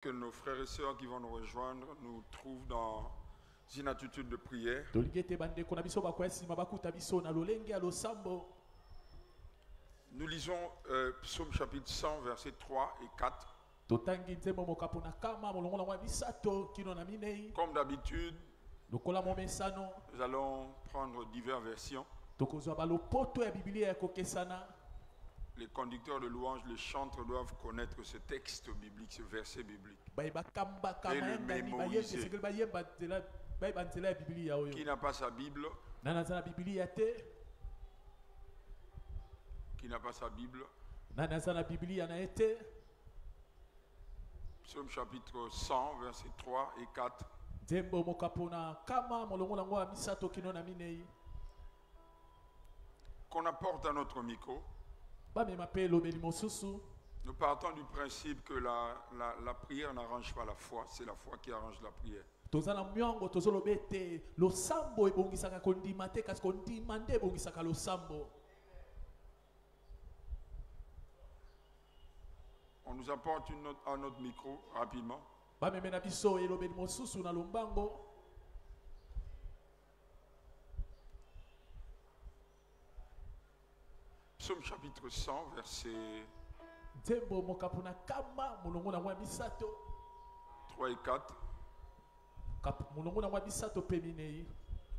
Que nos frères et sœurs qui vont nous rejoindre nous trouvent dans une attitude de prière. Nous lisons Psaume chapitre 100, versets 3 et 4. Comme d'habitude, nous allons prendre diverses versions. Les conducteurs de louanges, les chantres doivent connaître ce texte biblique, ce verset biblique. Et le mémoriser. Qui n'a pas sa Bible? Qui n'a pas sa Bible? Psaume chapitre 100, versets 3 et 4. Qu'on apporte à notre micro. Nous partons du principe que la prière n'arrange pas la foi, c'est la foi qui arrange la prière. On nous apporte une note à notre micro rapidement. Psaume chapitre 100, verset 3 et 4.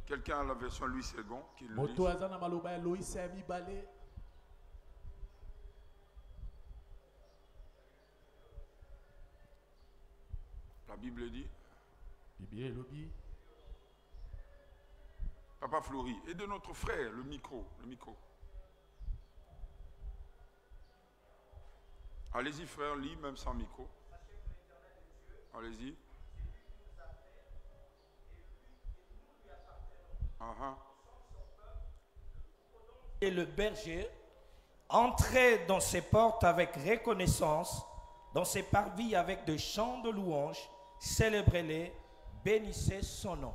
Quelqu'un a la version Louis II qui le lit. La Bible dit. Papa Fleury, et de notre frère, le micro. Allez-y frère, lis même sans micro. Allez-y. Et le berger, entrez dans ses portes avec reconnaissance, dans ses parvis avec des chants de louange, célébrez-les, bénissez son nom.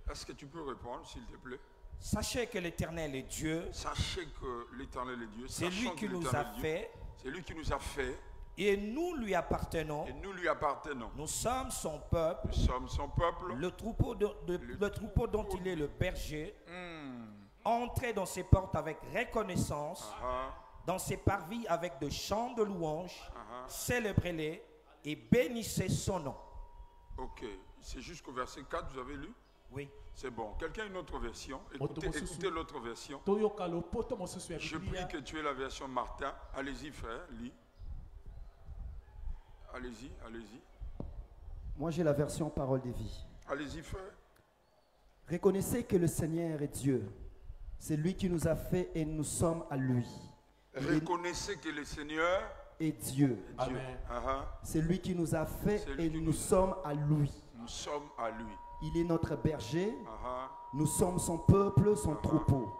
Est-ce que tu peux répondre, s'il te plaît? Sachez que l'Éternel est Dieu. Sachez que l'Éternel est Dieu. C'est lui qui nous a fait. C'est lui qui nous a fait. Et nous lui appartenons. Et nous lui appartenons. Nous sommes son peuple. Nous sommes son peuple. Le troupeau dont il est le berger. Entrez dans ses portes avec reconnaissance. Dans ses parvis avec de chants de louange. Célébrez-les et bénissez son nom. Ok. C'est jusqu'au verset 4, vous avez lu? Oui. C'est bon. Quelqu'un a une autre version? Écoutez l'autre version. Je prie que tu aies la version Martin. Allez-y, frère, lis. Allez-y. Moi, j'ai la version Parole de vie. Allez-y, frère. Reconnaissez que le Seigneur est Dieu. C'est lui qui nous a fait et nous sommes à lui. Reconnaissez que le Seigneur est Dieu. Amen. C'est lui qui nous a fait et nous sommes à lui. Nous sommes à lui. Il est notre berger. Nous sommes son peuple, son troupeau.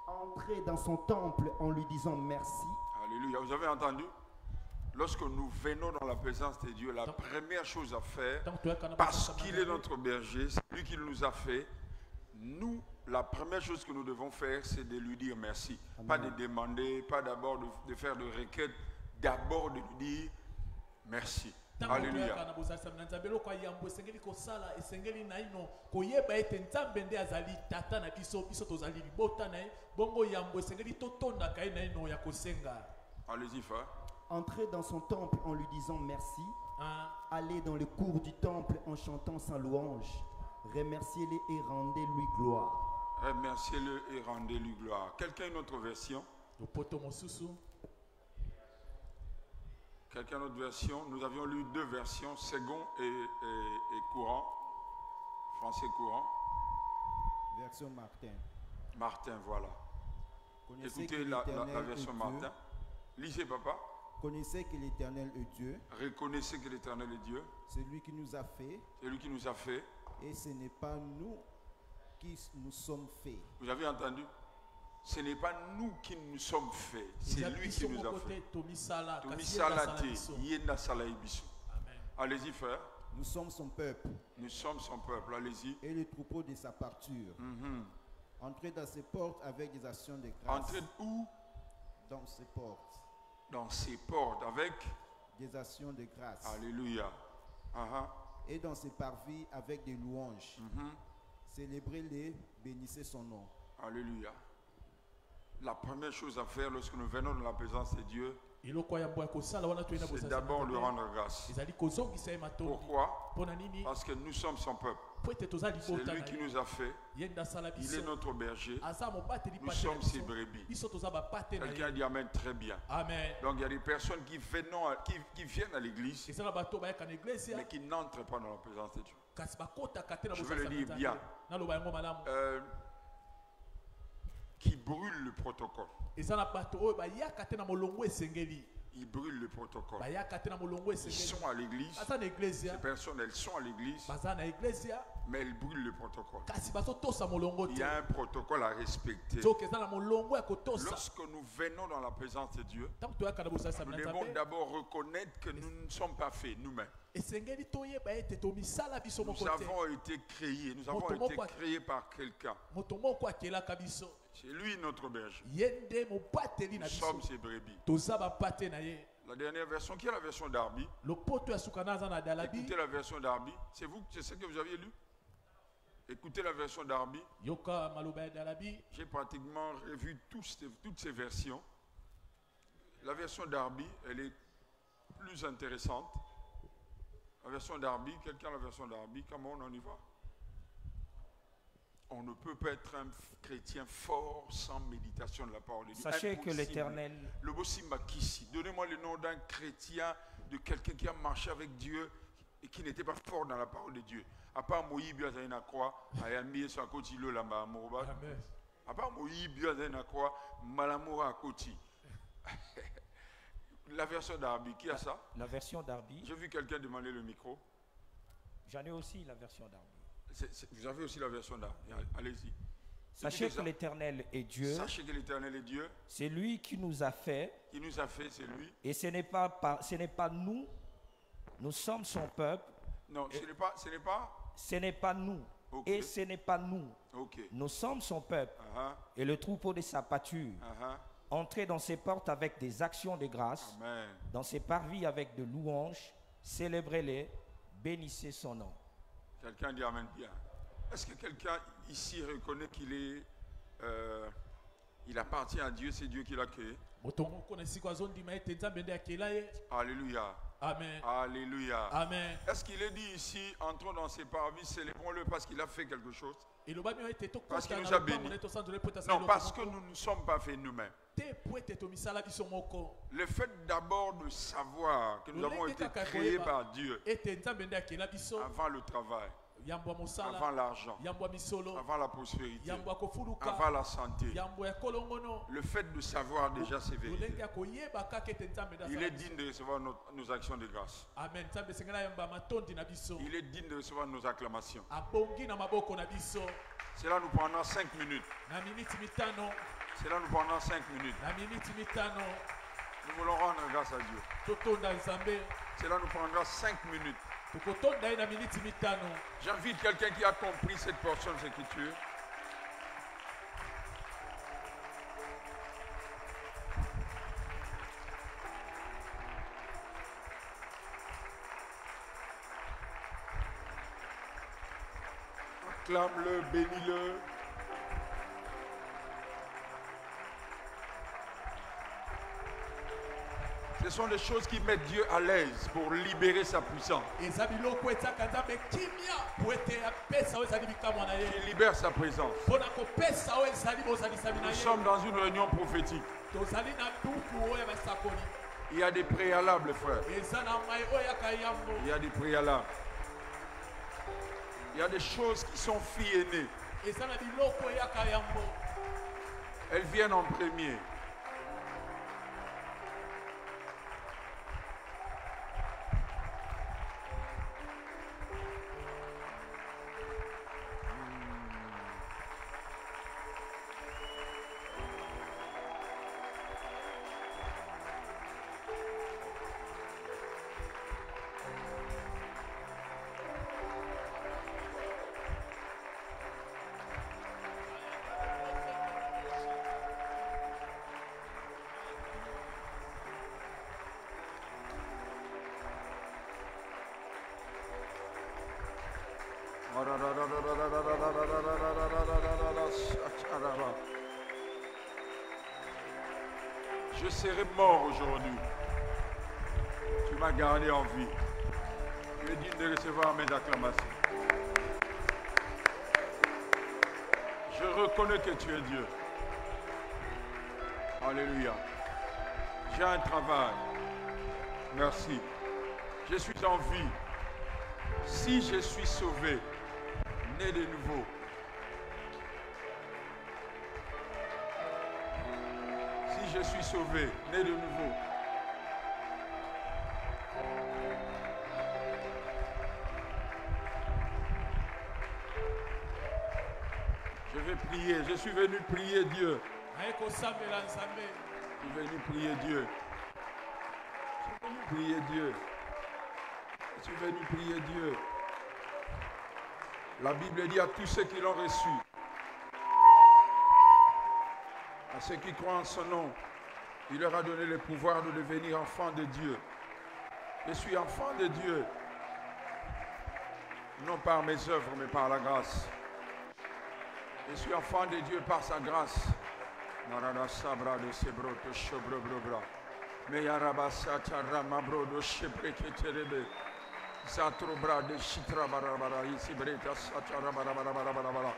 Entrez dans son temple en lui disant merci. Alléluia. Vous avez entendu? Lorsque nous venons dans la présence de Dieu, la première chose à faire, parce qu'il est notre berger, c'est lui qui nous a fait, nous, la première chose que nous devons faire, c'est de lui dire merci. Amen. Pas de demander, pas d'abord de faire de requêtes, d'abord de lui dire merci. Alléluia. Allez-y, frère. Entrez dans son temple en lui disant merci. Allez dans le cours du temple en chantant sa louange. Remerciez-le et rendez-lui gloire. Remerciez-le et rendez-lui gloire. Quelqu'un a une autre version? Quelqu'un a une autre version? Nous avions lu deux versions, second et courant. Français courant. Version Martin. Martin, voilà. Écoutez la version Martin. Lisez, papa. Connaissez que l'Éternel est Dieu. Reconnaissez que l'Éternel est Dieu. C'est lui qui nous a fait. C'est lui qui nous a fait. Et ce n'est pas nous qui nous sommes faits. Vous avez entendu? Ce n'est pas nous qui nous sommes faits. C'est lui qui nous a fait. Allez-y, frère. Nous sommes son peuple. Nous sommes son peuple. Allez-y. Et le troupeau de sa parture. Entrez dans ses portes avec des actions de grâce. Entrez où? Dans ses portes. Dans ses portes avec des actions de grâce. Alléluia. et dans ses parvis avec des louanges. Célébrez-les, bénissez son nom. Alléluia. La première chose à faire lorsque nous venons dans la présence de Dieu, c'est d'abord lui rendre grâce. Pourquoi? Parce que nous sommes son peuple. C'est lui qui nous a fait. Il est notre berger. Nous sommes ses brebis. Quelqu'un dit Amen très bien. Amen. Donc il y a des personnes qui viennent à l'église, mais qui n'entrent pas dans la présence de Dieu. Je veux le dire bien. Qui brûlent le protocole. Ils brûlent le protocole. Ils sont à l'église. Ces personnes, elles sont à l'église, mais elles brûlent le protocole. Il y a un protocole à respecter. Lorsque nous venons dans la présence de Dieu, nous devons d'abord reconnaître que nous ne sommes pas faits nous-mêmes. Nous avons été créés. Nous avons été créés par quelqu'un. C'est lui notre berger. Nous sommes ses brebis. La dernière version, qui est la version d'Arby? Écoutez la version d'Arby. C'est ce que vous aviez lu? Écoutez la version d'Arby. J'ai pratiquement revu toutes ces versions. La version d'Arby, elle est plus intéressante. La version d'Arby, quelqu'un a la version d'Arby? Comment on y va? On ne peut pas être un chrétien fort sans méditation de la parole de Dieu. Sachez que l'Éternel... Le Bossimba Kissi. Donnez-moi le nom d'un chrétien, de quelqu'un qui a marché avec Dieu et qui n'était pas fort dans la parole de Dieu. À part Moïse, il y a une croix, il y a un sur côté de l'amba. À part Moïse, il y a une croix, Malamoura à côté. La version d'Arby, qui a ça? La version d'Arby. J'ai vu quelqu'un demander le micro. J'en ai aussi la version d'Arby. Vous avez aussi la version d'Arby. Allez-y. Sachez que l'Éternel est Dieu. Sachez que l'Éternel est Dieu. C'est lui qui nous a fait. Qui nous a fait, c'est lui. Et ce n'est pas nous. Nous sommes son peuple. Non, ce n'est pas. Ce n'est pas nous. Okay. Et ce n'est pas nous. Okay. Nous sommes son peuple. Et le troupeau de sa pâture. Entrez dans ses portes avec des actions de grâce. Amen. Dans ses parvis avec de louanges. Célébrez-les. Bénissez son nom. Quelqu'un dit Amen bien. Est-ce que quelqu'un ici reconnaît qu'il appartient à Dieu, c'est Dieu qui l'a créé? Alléluia. Amen. Alléluia. Amen. Est-ce qu'il est dit ici, entrons dans ses parvis, célébrons-le parce qu'il a fait quelque chose? Parce qu'il nous a bénis. Non, parce que nous ne sommes pas faits nous-mêmes. Le fait d'abord de savoir que nous avons été créés par Dieu avant le travail, avant l'argent, avant la prospérité, avant la santé, le fait de savoir déjà ces vérités, il est digne de recevoir nos actions de grâce. Il est digne de recevoir nos acclamations. Cela nous prendra 5 minutes. Cela nous prendra 5 minutes. Nous voulons rendre grâce à Dieu. Cela nous prendra 5 minutes. J'invite quelqu'un qui a compris cette portion de l'écriture. Acclame-le, bénis-le. Ce sont des choses qui mettent Dieu à l'aise pour libérer sa puissance. Il libère sa présence. Nous sommes dans une réunion prophétique. Il y a des préalables, frère. Il y a des préalables. Il y a des choses qui sont filles aînées. Elles viennent en premier. Je serai mort aujourd'hui. Tu m'as gardé en vie. Tu es digne de recevoir mes acclamations. Je reconnais que tu es Dieu. Alléluia. J'ai un travail. Merci. Je suis en vie. Si je suis sauvé, né de nouveau, si je suis sauvé, né de nouveau, je vais prier. Je suis venu prier Dieu. Je suis venu prier Dieu. Je suis venu prier Dieu. Je suis venu prier Dieu. La Bible dit à tous ceux qui l'ont reçu, à ceux qui croient en son nom, il leur a donné le pouvoir de devenir enfants de Dieu. Je suis enfant de Dieu, non par mes œuvres, mais par la grâce. Je suis enfant de Dieu par sa grâce. Marada sabra de sebro to shobro bro. Meyaraba satara mabro do shebre keterebe. Satrobra de shitra barabara isibreta satara barabara.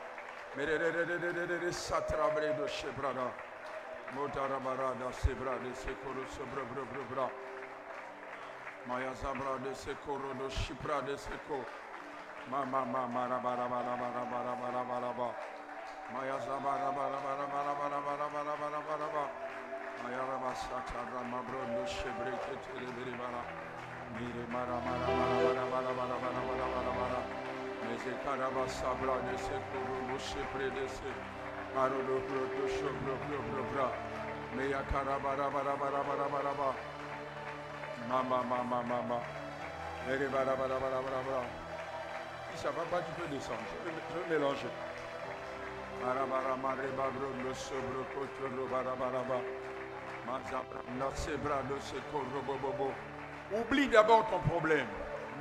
Merere satrabre do shebrada. Motara barada sebra de sekoro sobro bro. Maya zabra de sekoro do shipra de seko. Mama marabara. Maya zabara bara. Maya rabasa chara mabro no shebre ketere bara. Mire mara. Meze karabasa bra de sekoro no shebre de se. Maro do pro shobro. Meya karabara bara. Mama. Mire bara. Si ça va pas, tu peux descendre. Je vais mélanger. Oublie d'abord ton problème.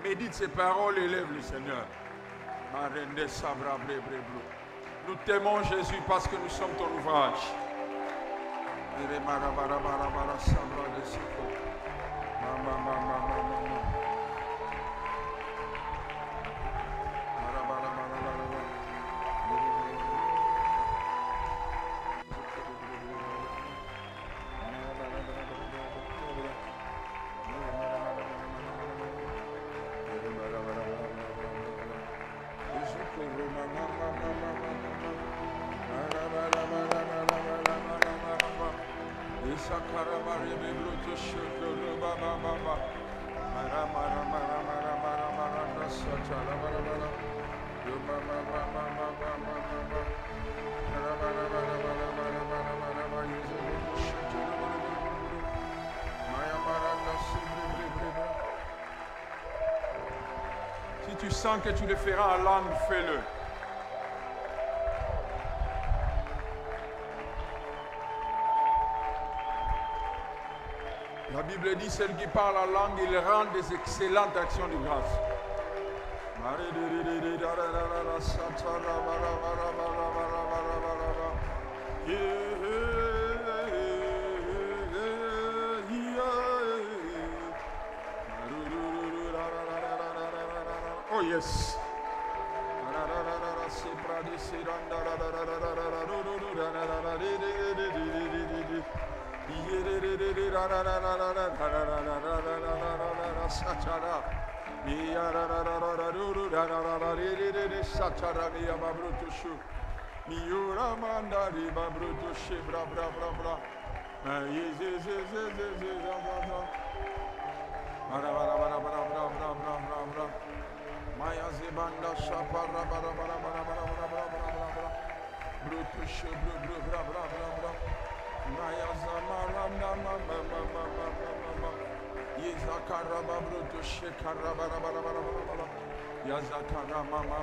Médite ses paroles et lève le Seigneur. Nous t'aimons Jésus parce que nous sommes ton ouvrage. Si tu sens que tu le feras en langue, fais-le. La Bible dit, celle qui parle en langue, il rend des excellentes actions de grâce. Oh yes. Maya zebanda shapara bara brutus bra Maya zamara Yezakara brutus shekara bara Yazakara mama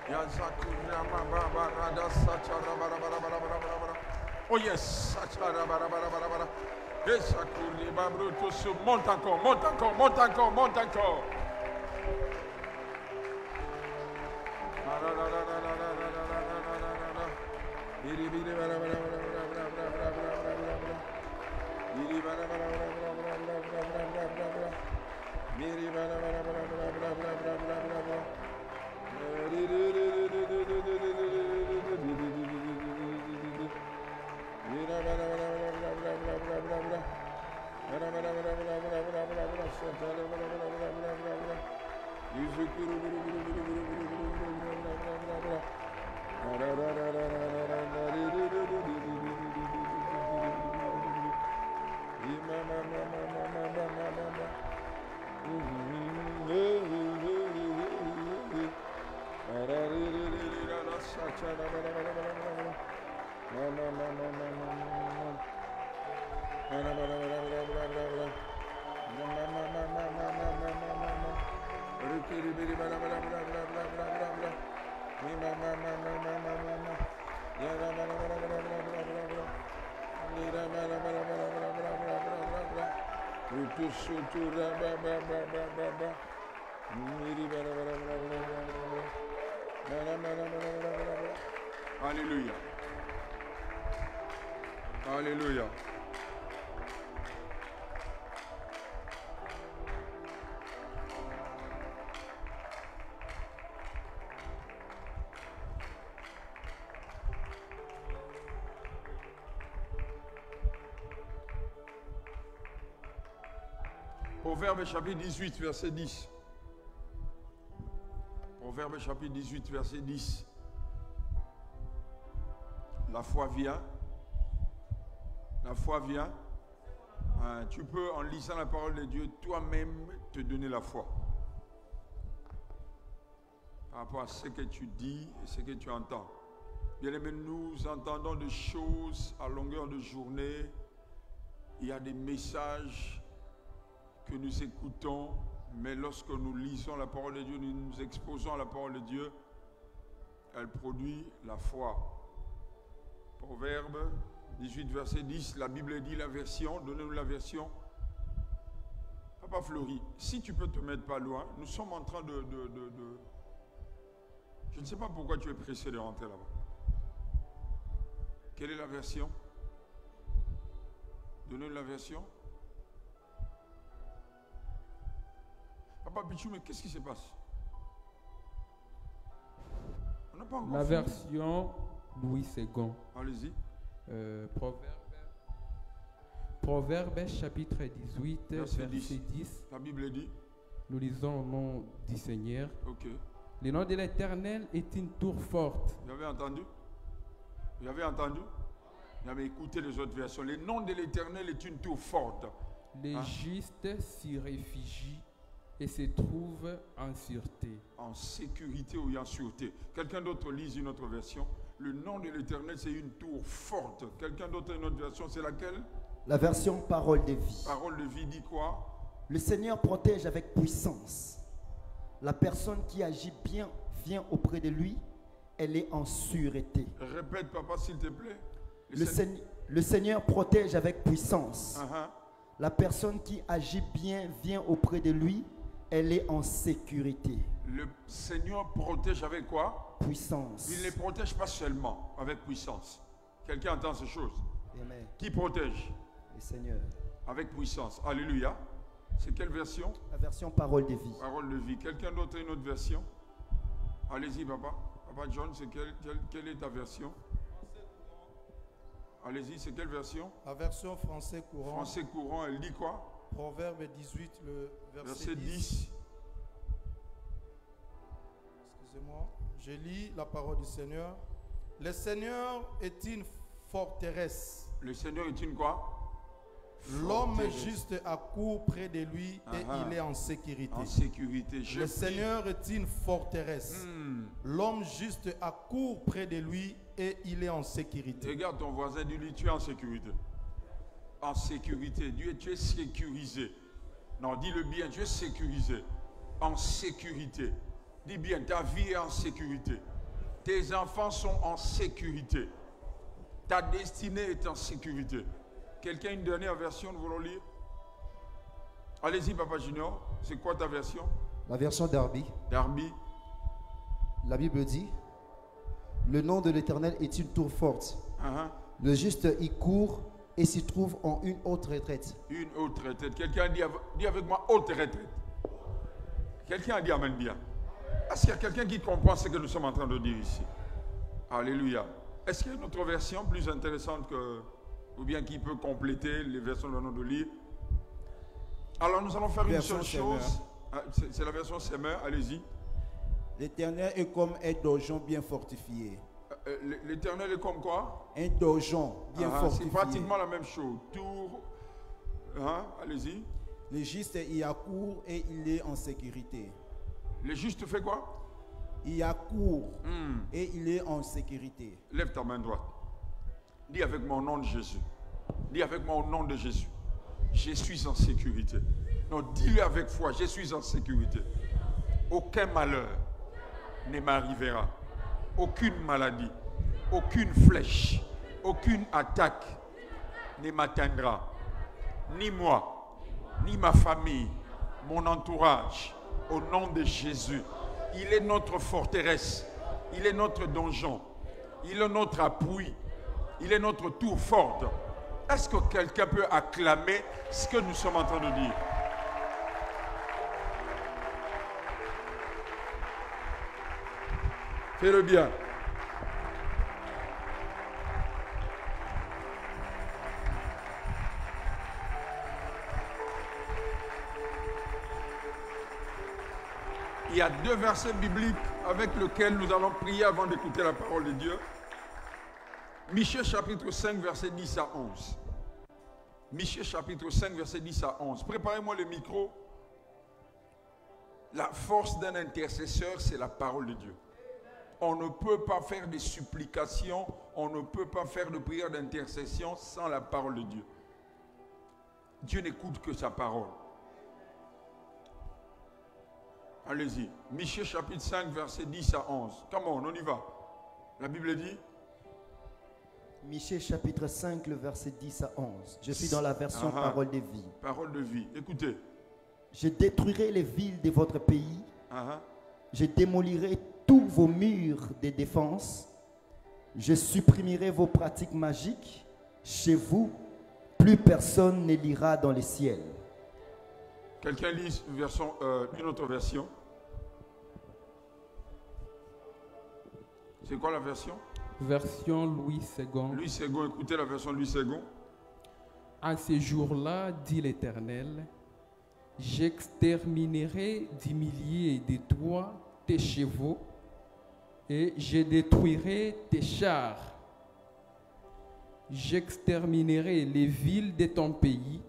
Yazakura mama rada sachara bara. Oh yes, sachara bara. Yezakuri brutus monte encore. Alléluia. Alléluia. Proverbe chapitre 18, verset 10. Proverbe chapitre 18, verset 10. La foi vient. La foi vient. Tu peux, en lisant la parole de Dieu, toi-même te donner la foi. Par rapport à ce que tu dis et ce que tu entends. Bien aimé, nous entendons des choses à longueur de journée. Il y a des messages que nous écoutons, mais lorsque nous lisons la parole de Dieu, nous nous exposons à la parole de Dieu, elle produit la foi. Proverbe 18, verset 10, la Bible dit la version, donnez-nous la version. Papa Fleury, si tu peux te mettre pas loin, nous sommes en train de... Je ne sais pas pourquoi tu es pressé de rentrer là-bas. Quelle est la version? Donnez-nous la version. Papa Pichou, mais qu'est-ce qui se passe? On n'a pas encore la fini. Version Louis II. Allez-y. Proverbe chapitre 18, verset 10. La Bible dit. Nous lisons au nom du Seigneur. Ok. Le nom de l'Éternel est une tour forte. Vous avez entendu? Vous avez entendu? Vous avez écouté les autres versions. Le nom de l'Éternel est une tour forte. Les justes s'y réfugient et se trouvent en sûreté. En sécurité ou en sûreté. Quelqu'un d'autre lise une autre version. Le nom de l'Éternel, c'est une tour forte. Quelqu'un d'autre a une autre version, c'est laquelle? La version parole de vie. Parole de vie dit quoi? Le Seigneur protège avec puissance. La personne qui agit bien vient auprès de lui, elle est en sûreté. Répète, papa, s'il te plaît. Le Seigneur protège avec puissance. La personne qui agit bien vient auprès de lui, elle est en sécurité. Le Seigneur protège avec quoi? Puissance. Il ne les protège pas seulement avec puissance. Quelqu'un entend ces choses? Amen. Qui protège? Le Seigneur. Avec puissance. Alléluia. C'est quelle version? La version parole de vie. Parole de vie. Quelqu'un d'autre a une autre version? Allez-y, papa. Papa John, c'est quelle est ta version? Allez-y, c'est quelle version? La version français courant. Français courant, elle dit quoi? Proverbe 18, le verset 10. Excusez-moi, je lis la parole du Seigneur. Le Seigneur est une forteresse. Le Seigneur est une quoi? L'homme juste accourt près de lui et il est en sécurité. En sécurité. Le Seigneur est une forteresse. L'homme juste accourt près de lui et il est en sécurité. Regarde ton voisin, dis-lui, tu es en sécurité. En sécurité. Dieu, tu es sécurisé. Non, dis-le bien, tu es sécurisé. En sécurité. Dis bien, ta vie est en sécurité. Tes enfants sont en sécurité. Ta destinée est en sécurité. Quelqu'un a une dernière version, nous voulons lire? Allez-y, Papa Junior. C'est quoi ta version? La version Darby. Darby. La Bible dit, le nom de l'Éternel est une tour forte. Le juste y court et s'y trouve en une haute retraite. Une haute retraite. Quelqu'un dit avec moi haute retraite. Quelqu'un a dit amen bien. Est-ce qu'il y a quelqu'un qui comprend ce que nous sommes en train de dire ici? Alléluia. Est-ce qu'il y a une autre version plus intéressante que, ou bien qui peut compléter les versions que nous venons de lire? Alors nous allons faire une seule chose. C'est la version Semeur, allez-y. L'Éternel est comme un donjon bien fortifié. L'Éternel est comme quoi? Un donjon bien fortifié. C'est pratiquement la même chose. Tour, allez-y. Le juste y accourt et il est en sécurité. Le juste fait quoi? Il accourt et il est en sécurité. Lève ta main droite. Dis avec moi au nom de Jésus. Dis avec moi au nom de Jésus. Je suis en sécurité. Non, dis-le avec foi. Je suis en sécurité. Aucun malheur ne m'arrivera. Aucune maladie, aucune flèche, aucune attaque ne m'atteindra. Ni moi, ni ma famille, mon entourage. Au nom de Jésus. Il est notre forteresse. Il est notre donjon. Il est notre appui. Il est notre tour forte. Est-ce que quelqu'un peut acclamer ce que nous sommes en train de dire? Fais-le bien. Il y a deux versets bibliques avec lesquels nous allons prier avant d'écouter la parole de Dieu. Michée chapitre 5, verset 10 à 11. Michée chapitre 5, verset 10 à 11. Préparez-moi le micro. La force d'un intercesseur, c'est la parole de Dieu. On ne peut pas faire des supplications, on ne peut pas faire de prière d'intercession sans la parole de Dieu. Dieu n'écoute que sa parole. Allez-y. Michée chapitre 5, verset 10 à 11. Come on y va. La Bible dit. Michée chapitre 5, le verset 10 à 11. Je suis dans la version parole de vie. Parole de vie. Écoutez. Je détruirai les villes de votre pays. Je démolirai tous vos murs de défense. Je supprimerai vos pratiques magiques. Chez vous, plus personne ne lira dans les ciels. Quelqu'un lit une autre version? C'est quoi la version? Version Louis II. Louis II, écoutez la version Louis II. En ces jours-là, dit l'Éternel, j'exterminerai des milliers de toi, tes chevaux, et je détruirai tes chars. J'exterminerai les villes de ton pays,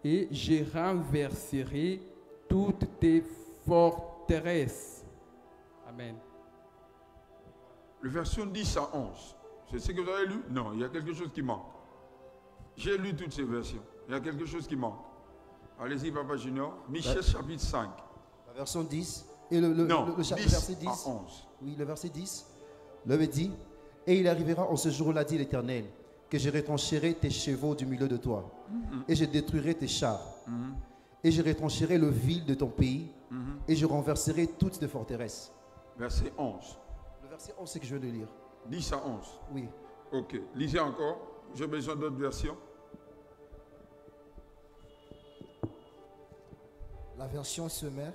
et je renverserai toutes tes forteresses. Amen. Le version 10 à 11. C'est ce que vous avez lu? Non, il y a quelque chose qui manque. J'ai lu toutes ces versions. Il y a quelque chose qui manque. Allez-y, Papa Junior. Michée chapitre 5. La version 10. Et le verset 10 à 11. Oui, le verset 10. L'homme dit, et il arrivera en ce jour-là, dit l'Éternel, que je retrancherai tes chevaux du milieu de toi, et je détruirai tes chars, et je retrancherai le vil de ton pays, et je renverserai toutes tes forteresses. Verset 11. Le verset 11, c'est que je veux le lire. 10 à 11. Oui. Ok. Lisez encore. J'ai besoin d'autres versions. La version Semeur.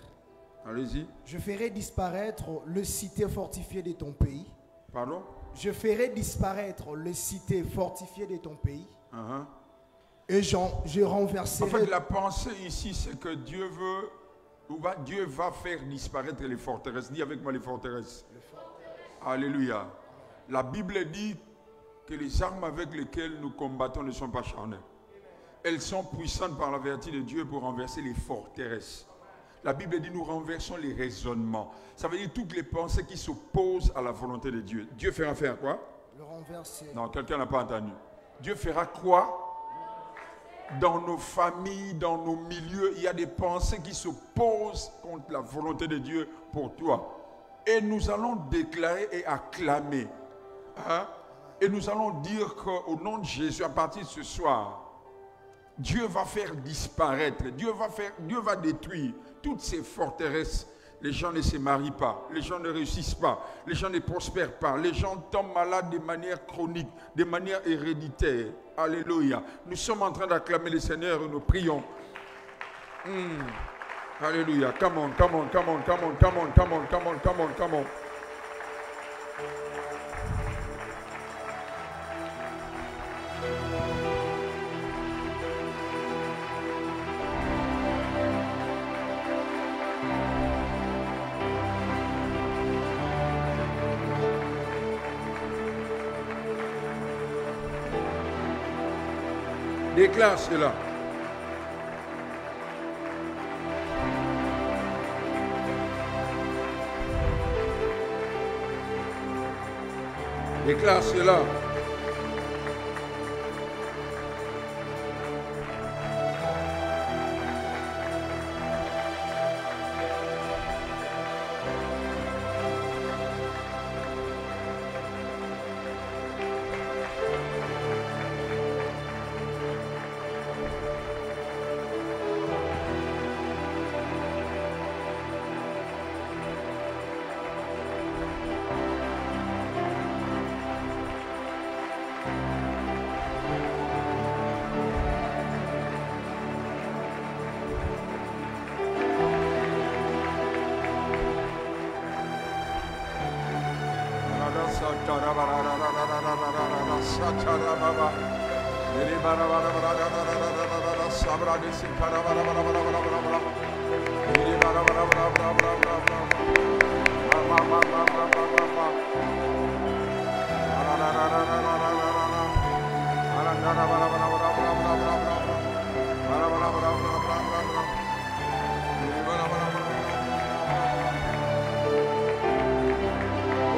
Allez-y. Je ferai disparaître le cité fortifié de ton pays. Pardon? Je ferai disparaître le cité fortifié de ton pays. Et je renverserai. En fait, la pensée ici, c'est que Dieu va faire disparaître les forteresses. Dis avec moi les forteresses. Alléluia. La Bible dit que les armes avec lesquelles nous combattons ne sont pas charnelles. Elles sont puissantes par la vertu de Dieu pour renverser les forteresses. La Bible dit nous renversons les raisonnements. Ça veut dire toutes les pensées qui s'opposent à la volonté de Dieu. Dieu fera faire quoi? Le renverser. Non, quelqu'un n'a pas entendu. Dieu fera quoi? Dans nos familles, dans nos milieux, il y a des pensées qui s'opposent contre la volonté de Dieu pour toi. Et nous allons déclarer et acclamer. Et nous allons dire qu'au nom de Jésus, à partir de ce soir, Dieu va faire disparaître, Dieu va détruire toutes ces forteresses Les gens ne se marient pas, les gens ne réussissent pas, les gens ne prospèrent pas, les gens tombent malades de manière chronique, de manière héréditaire. Alléluia. Nous sommes en train d'acclamer le Seigneur et nous prions. Alléluia. Come on, come on, come on, come on, come on, come on, come on, come on, come on. Déclare cela. Déclare cela.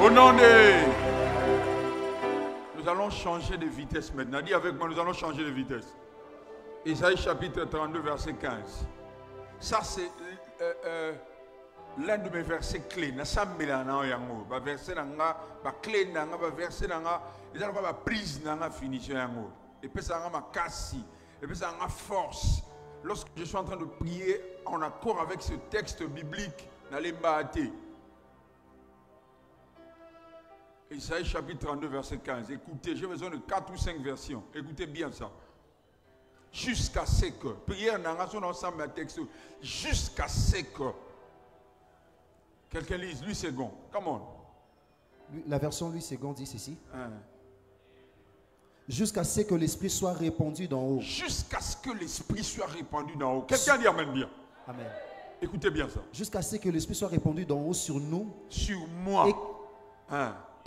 Au nom de... Nous allons changer de vitesse maintenant. Dis avec moi, nous allons changer de vitesse. Isaïe chapitre 32, verset 15. Ça, c'est l'un de mes versets clés. Verset clé, verset prise, finition. Et puis ça a casse, et puis ça a force. Lorsque je suis en train de prier en accord avec ce texte biblique, n'allez pas hâter. Isaïe chapitre 32, verset 15. Écoutez, j'ai besoin de 4 ou 5 versions. Écoutez bien ça. Jusqu'à ce que. Prière dans ensemble un texte. Jusqu'à ce que. Quelqu'un lise, Louis II. Come on. La version Louis II dit ceci. Jusqu'à ce que l'esprit soit répandu d'en haut. Jusqu'à ce que l'esprit soit répandu d'en haut. Quelqu'un dit amen bien. Amen. Écoutez bien ça. Jusqu'à ce que l'esprit soit répandu d'en haut sur nous. Sur moi.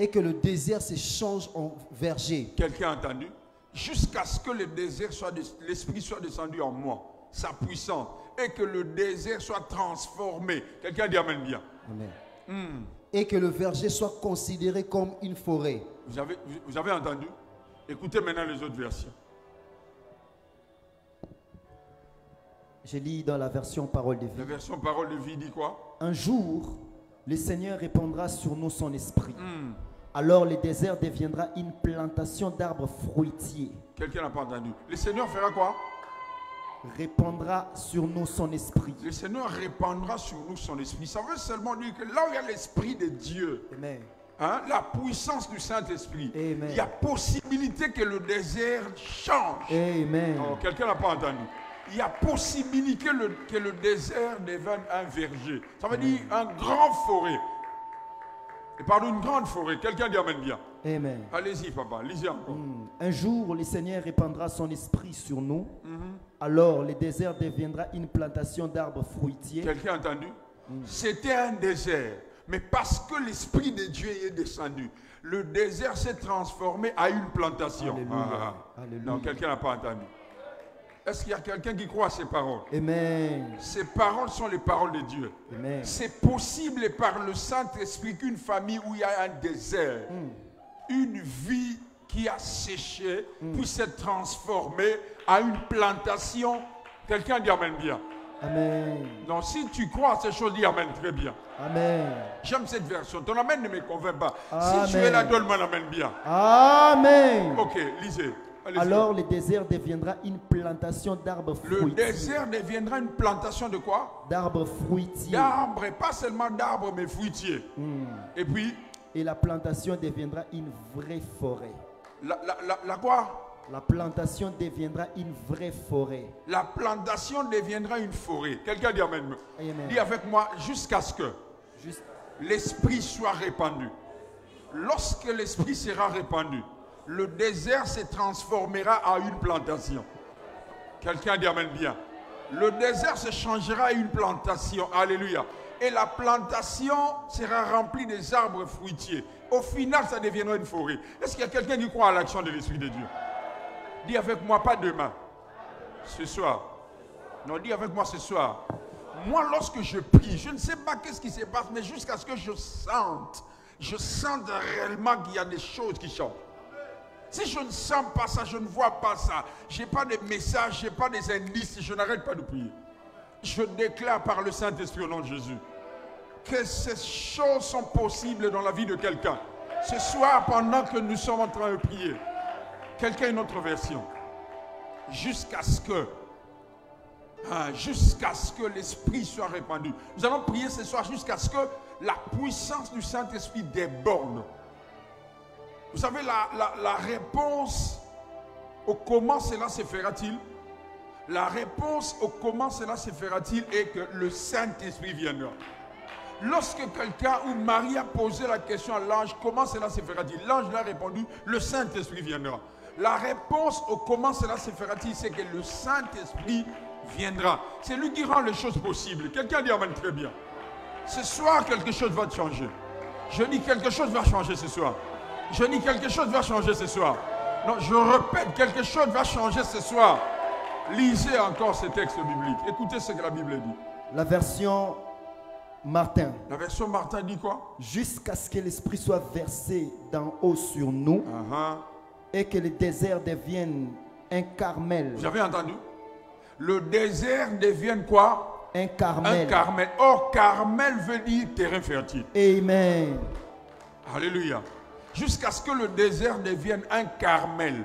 Et que le désert se change en verger. Quelqu'un a entendu? Jusqu'à ce que le désert soit l'esprit soit descendu en moi, sa puissance, et que le désert soit transformé. Quelqu'un dit amen bien. Amen. Et que le verger soit considéré comme une forêt. Vous avez entendu? Écoutez maintenant les autres versions. Je lis dans la version Parole de vie. La version Parole de vie dit quoi? Un jour, le Seigneur répandra sur nous son esprit. Alors le désert deviendra une plantation d'arbres fruitiers. Quelqu'un n'a pas entendu. Le Seigneur fera quoi? Répandra sur nous son esprit. Le Seigneur répandra sur nous son esprit. Ça veut seulement dire que là où il y a l'esprit de Dieu, Amen. La puissance du Saint-Esprit, Amen. Il y a possibilité que le désert change. Amen. Oh, quelqu'un n'a pas entendu. Il y a possibilité que le désert devienne un verger. Ça veut dire un grand forêt. Et par une grande forêt, quelqu'un dit amen bien. Amen. Allez-y, papa, lisez encore. Un jour, le Seigneur répandra son esprit sur nous. Alors, le désert deviendra une plantation d'arbres fruitiers. Quelqu'un a entendu? C'était un désert. Mais parce que l'esprit de Dieu est descendu, le désert s'est transformé à une plantation. Alléluia. Alléluia. Non, quelqu'un n'a pas entendu. Est-ce qu'il y a quelqu'un qui croit à ces paroles? Amen. Ces paroles sont les paroles de Dieu. Amen. C'est possible par le Saint-Esprit qu'une famille où il y a un désert, une vie qui a séché, puisse être transformée à une plantation. Quelqu'un dit amen bien. Amen. Donc si tu crois à ces choses, dis amen très bien. Amen. J'aime cette version. Ton amen ne me convainc pas. Amen. Si tu es là, donne-moi l'amen bien. Amen. Ok, lisez. Alors le désert deviendra une plantation d'arbres fruitiers. Le désert deviendra une plantation de quoi? D'arbres fruitiers. D'arbres, et pas seulement d'arbres, mais fruitiers. Et puis? Et la plantation deviendra une vraie forêt. La quoi? La plantation deviendra une vraie forêt. La plantation deviendra une forêt. Quelqu'un dit amen. Amen. Dis avec moi, jusqu'à ce que l'esprit soit répandu. Lorsque l'esprit sera répandu, le désert se transformera en une plantation. Quelqu'un dit amen bien. Le désert se changera en une plantation. Alléluia. Et la plantation sera remplie des arbres fruitiers. Au final, ça deviendra une forêt. Est-ce qu'il y a quelqu'un qui croit à l'action de l'Esprit de Dieu? Dis avec moi, pas demain. Ce soir. Non, dis avec moi ce soir. Moi, lorsque je prie, je ne sais pas qu'est-ce qui se passe, mais jusqu'à ce que je sente réellement qu'il y a des choses qui changent. Si je ne sens pas ça, je ne vois pas ça, je n'ai pas de messages, je n'ai pas des indices, je n'arrête pas de prier. Je déclare par le Saint-Esprit au nom de Jésus que ces choses sont possibles dans la vie de quelqu'un. Ce soir, pendant que nous sommes en train de prier, quelqu'un a une autre version. Jusqu'à ce que l'Esprit soit répandu. Nous allons prier ce soir jusqu'à ce que la puissance du Saint-Esprit déborde. Vous savez, la réponse au comment cela se fera-t-il? La réponse au comment cela se fera-t-il est que le Saint-Esprit viendra. Lorsque quelqu'un ou Marie a posé la question à l'ange, comment cela se fera-t-il? L'ange lui a répondu, le Saint-Esprit viendra. La réponse au comment cela se fera-t-il, c'est que le Saint-Esprit viendra. C'est lui qui rend les choses possibles. Quelqu'un dit amen très bien. Ce soir, quelque chose va changer. Je dis quelque chose va changer ce soir. Je dis quelque chose va changer ce soir. Non, je répète, quelque chose va changer ce soir. Lisez encore ce texte biblique. Écoutez ce que la Bible dit. La version Martin. La version Martin dit quoi? Jusqu'à ce que l'Esprit soit versé d'en haut sur nous et que le désert devienne un Carmel. Vous avez entendu? Le désert devienne quoi? Un Carmel. Un Carmel. Or, Carmel veut dire terrain fertile. Amen. Alléluia. Jusqu'à ce que le désert devienne un Carmel.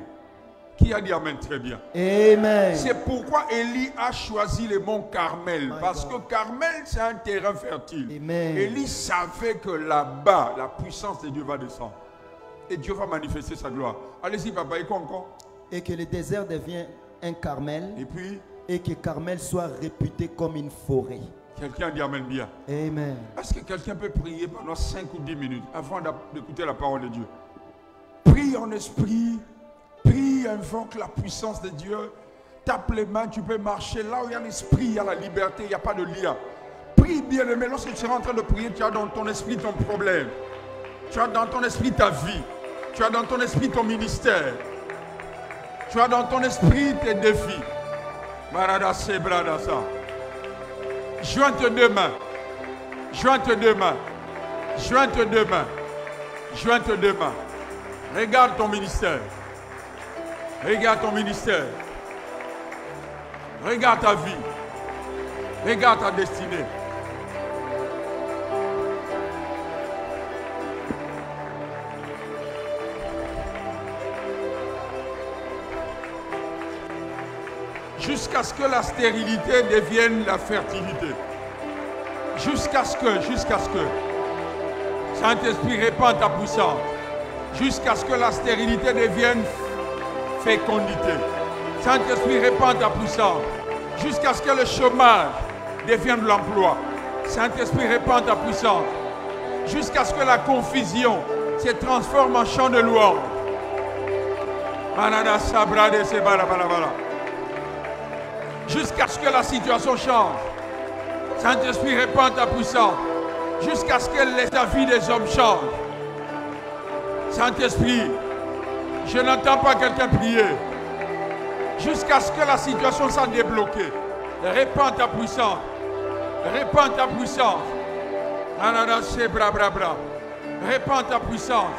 Qui a dit amen très bien? Amen. C'est pourquoi Élie a choisi le mont Carmel. Parce que Carmel, c'est un terrain fertile. Amen. Élie savait que là-bas, la puissance de Dieu va descendre. Et Dieu va manifester sa gloire. Allez-y, papa, et quoi encore? Et que le désert devienne un Carmel. Et puis? Et que Carmel soit réputé comme une forêt. Quelqu'un dit amen bien. Amen. Est-ce que quelqu'un peut prier pendant 5 ou 10 minutes avant d'écouter la parole de Dieu? Prie en esprit. Prie, invoque la puissance de Dieu. Tape les mains, tu peux marcher. Là où il y a l'esprit, il y a la liberté, il n'y a pas de lien. Prie bien aimé. Lorsque tu seras en train de prier, tu as dans ton esprit ton problème. Tu as dans ton esprit ta vie. Tu as dans ton esprit ton ministère. Tu as dans ton esprit tes défis. Marada sebrada sa. Joins tes deux mains. Joins tes deux mains. Joins tes deux mains. Joins tes deux mains. Regarde ton ministère. Regarde ton ministère. Regarde ta vie. Regarde ta destinée. Jusqu'à ce que la stérilité devienne la fertilité. Jusqu'à ce que. Saint-Esprit répand ta puissance. Jusqu'à ce que la stérilité devienne fécondité. Saint-Esprit répand ta puissance. Jusqu'à ce que le chômage devienne l'emploi. Saint-Esprit répand ta puissance. Jusqu'à ce que la confusion se transforme en chant de louange. Jusqu'à ce que la situation change. Saint-Esprit répand ta puissance. Jusqu'à ce que les avis des hommes changent. Saint-Esprit, je n'entends pas quelqu'un prier. Jusqu'à ce que la situation soit débloquée. Répands ta puissance. Répands ta puissance. Répands ta puissance.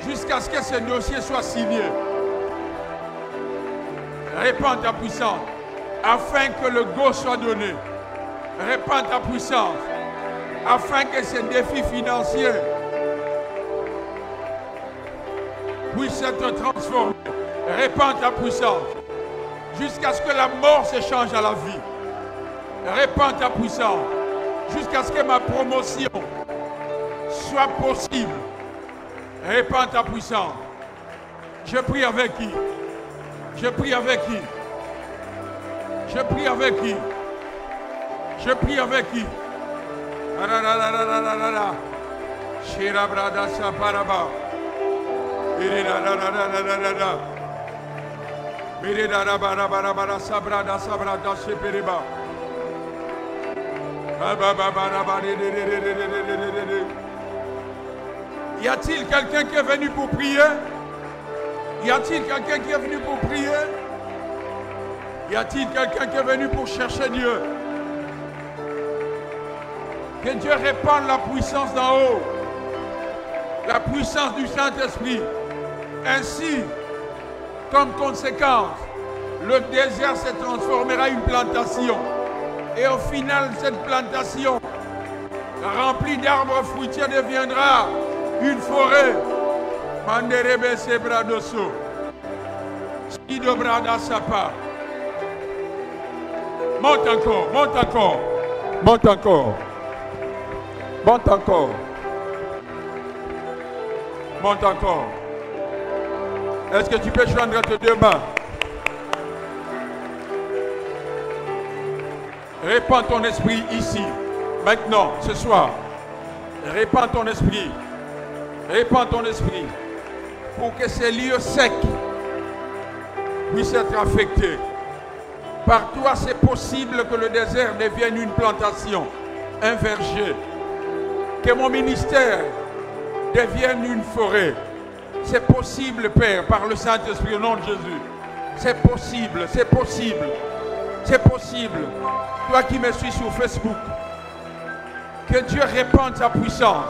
Jusqu'à ce que ce dossier soit signé. Répands ta puissance. Afin que le go soit donné. Répands ta puissance. Afin que ces défis financiers puissent être transformés. Répands ta puissance. Jusqu'à ce que la mort s'échange à la vie. Répands ta puissance. Jusqu'à ce que ma promotion soit possible. Répands ta puissance. Je prie avec qui? Je prie avec qui? Je prie avec qui? Je prie avec qui? Shirabrada Saparaba. Y a-t-il quelqu'un qui est venu pour prier? Y a-t-il quelqu'un qui est venu pour prier? Y a-t-il quelqu'un qui est venu pour chercher Dieu? Que Dieu répande la puissance d'en haut, la puissance du Saint-Esprit. Ainsi, comme conséquence, le désert se transformera en une plantation. Et au final, cette plantation, remplie d'arbres fruitiers, deviendra une forêt. Manderebe sebradoso. Skido brada sapa. Monte encore, monte encore, monte encore. Monte encore. Monte encore. Est-ce que tu peux joindre tes deux mains? Répands ton esprit ici, maintenant, ce soir. Répands ton esprit. Répands ton esprit. Pour que ces lieux secs puissent être affectés. Par toi, c'est possible que le désert devienne une plantation, un verger. Que mon ministère devienne une forêt. C'est possible, Père, par le Saint-Esprit, au nom de Jésus. C'est possible, c'est possible. C'est possible. Toi qui me suis sur Facebook, que Dieu répande sa puissance.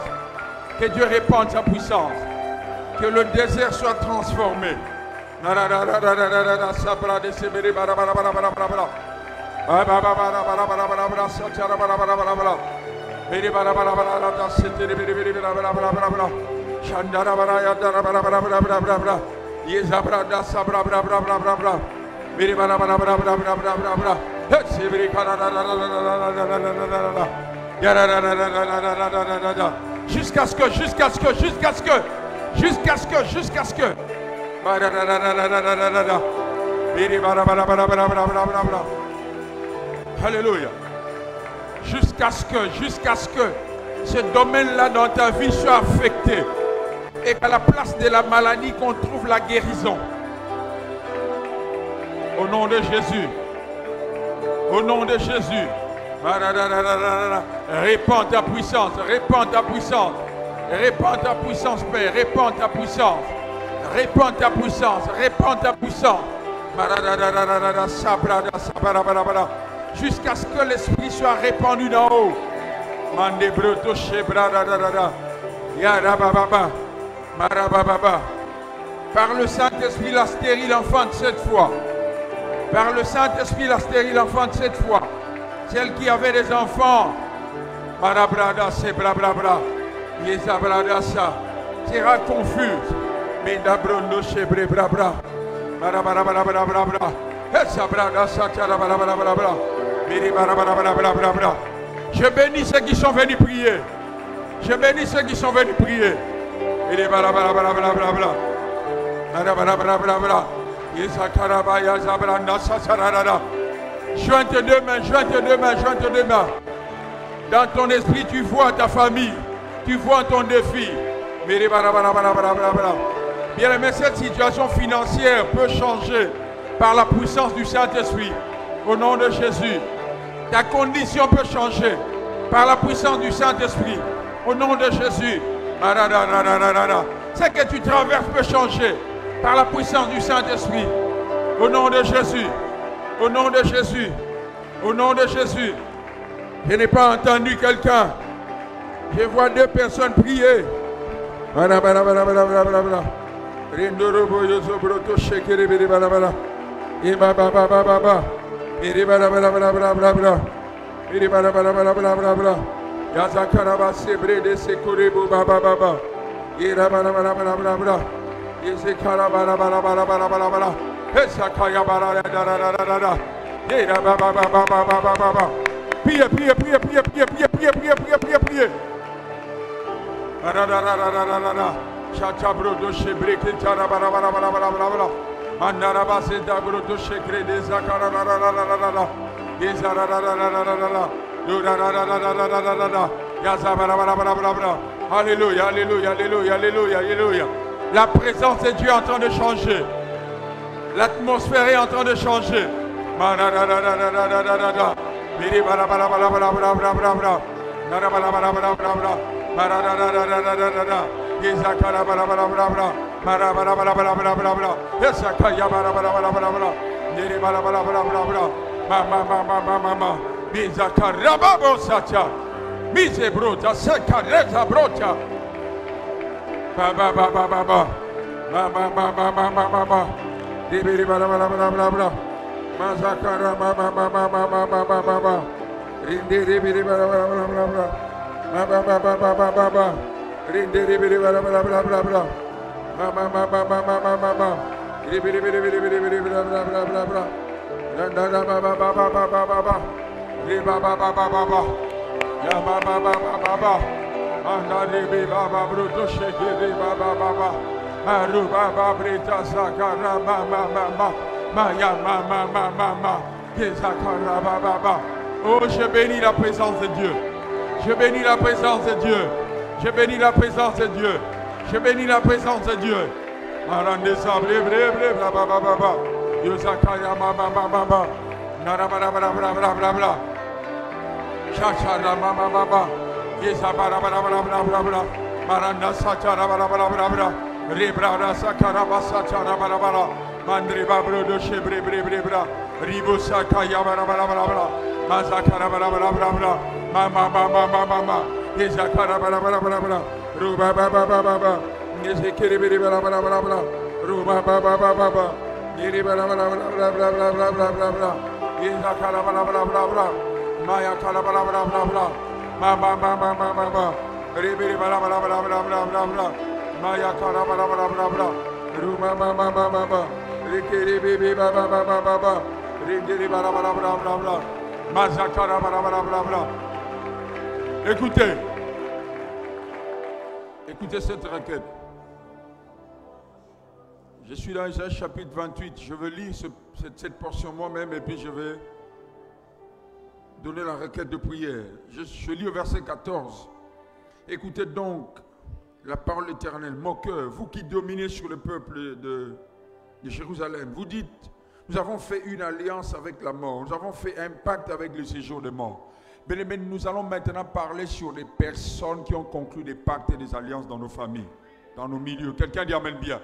Que Dieu répande sa puissance. Que le désert soit transformé. Jusqu'à ce que Alléluia. Jusqu'à ce que ce domaine-là dans ta vie soit affecté et qu'à la place de la maladie qu'on trouve la guérison. Au nom de Jésus. Au nom de Jésus. Répands ta puissance, répands ta puissance. Répands ta puissance, Père, répands ta puissance. Répands ta puissance, répands ta puissance. Jusqu'à ce que l'esprit soit répandu d'en haut. Par le Saint-Esprit, la stérile enfante cette fois. Par le Saint-Esprit, la stérile enfante cette fois. Celle qui avait des enfants, sera confuse. Je bénis ceux qui sont venus prier. Je bénis ceux qui sont venus prier. Joins tes deux mains, joins tes deux mains, joins tes deux mains. Dans ton esprit, tu vois ta famille. Tu vois ton défi. Bien aimé, cette situation financière peut changer par la puissance du Saint-Esprit. Au nom de Jésus. Ta condition peut changer par la puissance du Saint-Esprit. Au nom de Jésus. Ce que tu traverses peut changer par la puissance du Saint-Esprit. Au nom de Jésus. Au nom de Jésus. Au nom de Jésus. Je n'ai pas entendu quelqu'un. Je vois deux personnes prier. Priez, priez, priez, priez, priez, priez, priez, priez, priez, priez, priez. Alléluia, alléluia, alléluia, alléluia, alléluia. La présence de Dieu est en train de changer. L'atmosphère est en train de changer. Mise brota, seca, reza brota. Ba ba ba ba ba ba. Ba ba ba ba ba ba ba ba. Dibiri ba ba ba ba ba ba. Mazakara ba ba ba ba ba ba ba ba ba ba. Rindiri biri ba ba ba ba ba. Ba ba ba ba ba ba ba ba. Rindiri biri ba ba ba ba ba ba. Ba ba ba ba ba ba ba ba ba. Ribiri biri biri biri biri ba ba ba ba ba. Randa ba ba ba ba ba ba ba ba. Riba ba ba ba ba ba. Ya ba ba ba ba ba ba. Andari bi ba ba bruto shekiri ba ba ba ba. Aru ba ba brita sakara ma ma ma ma. Ma ya ma ma ma ma ma. Sakara ba ba ba. Oh, je bénis la présence de Dieu. Je bénis la présence de Dieu. Je bénis la présence de Dieu. Je bénis la présence de Dieu. Arande sabre bre bre bla ba ba ba ba. Yo sakaya ma ba ba ba ba. Nara ba ba ba ba ba ba ba. Chachara mama baba, yesa bara bara bara bara bara bara, maranda sachara bara bara bara bara, ribrara sakara basachara bara bara, mandri babro do shebre bre bre bra, ribo sakaya bara bara bara bara, mazakara bara bara bara bara, mama mama mama mama, yesa kara bara bara bara bara, ruba baba baba baba, yesa kiri biri bara bara bara bara, ruba baba baba baba, yiri bara bara bara bara bara bara bara bara, yesa kara bara bara bara bara. Maya kala bala bala bala bala, ma ma ma ma ma ma ma, ribiri bala bala bala bala bala bala bala, Maya kala bala bala bala bala, ruma ma ma ma ma ma, rikiri bibi ba ba ba ba ba ba, rikiri bala bala bala bala bala, mazakara bala bala bala bala. Écoutez, écoutez cette requête. Je suis dans Isaïe chapitre 28. Je vais lire cette portion moi-même et puis je vais donner la requête de prière. Je lis au verset 14. Écoutez donc la parole éternelle. Mon cœur, vous qui dominez sur le peuple de Jérusalem, vous dites, nous avons fait une alliance avec la mort. Nous avons fait un pacte avec le séjour des morts. Bien-aimés, nous allons maintenant parler sur les personnes qui ont conclu des pactes et des alliances dans nos familles, dans nos milieux. Quelqu'un dit amen bien.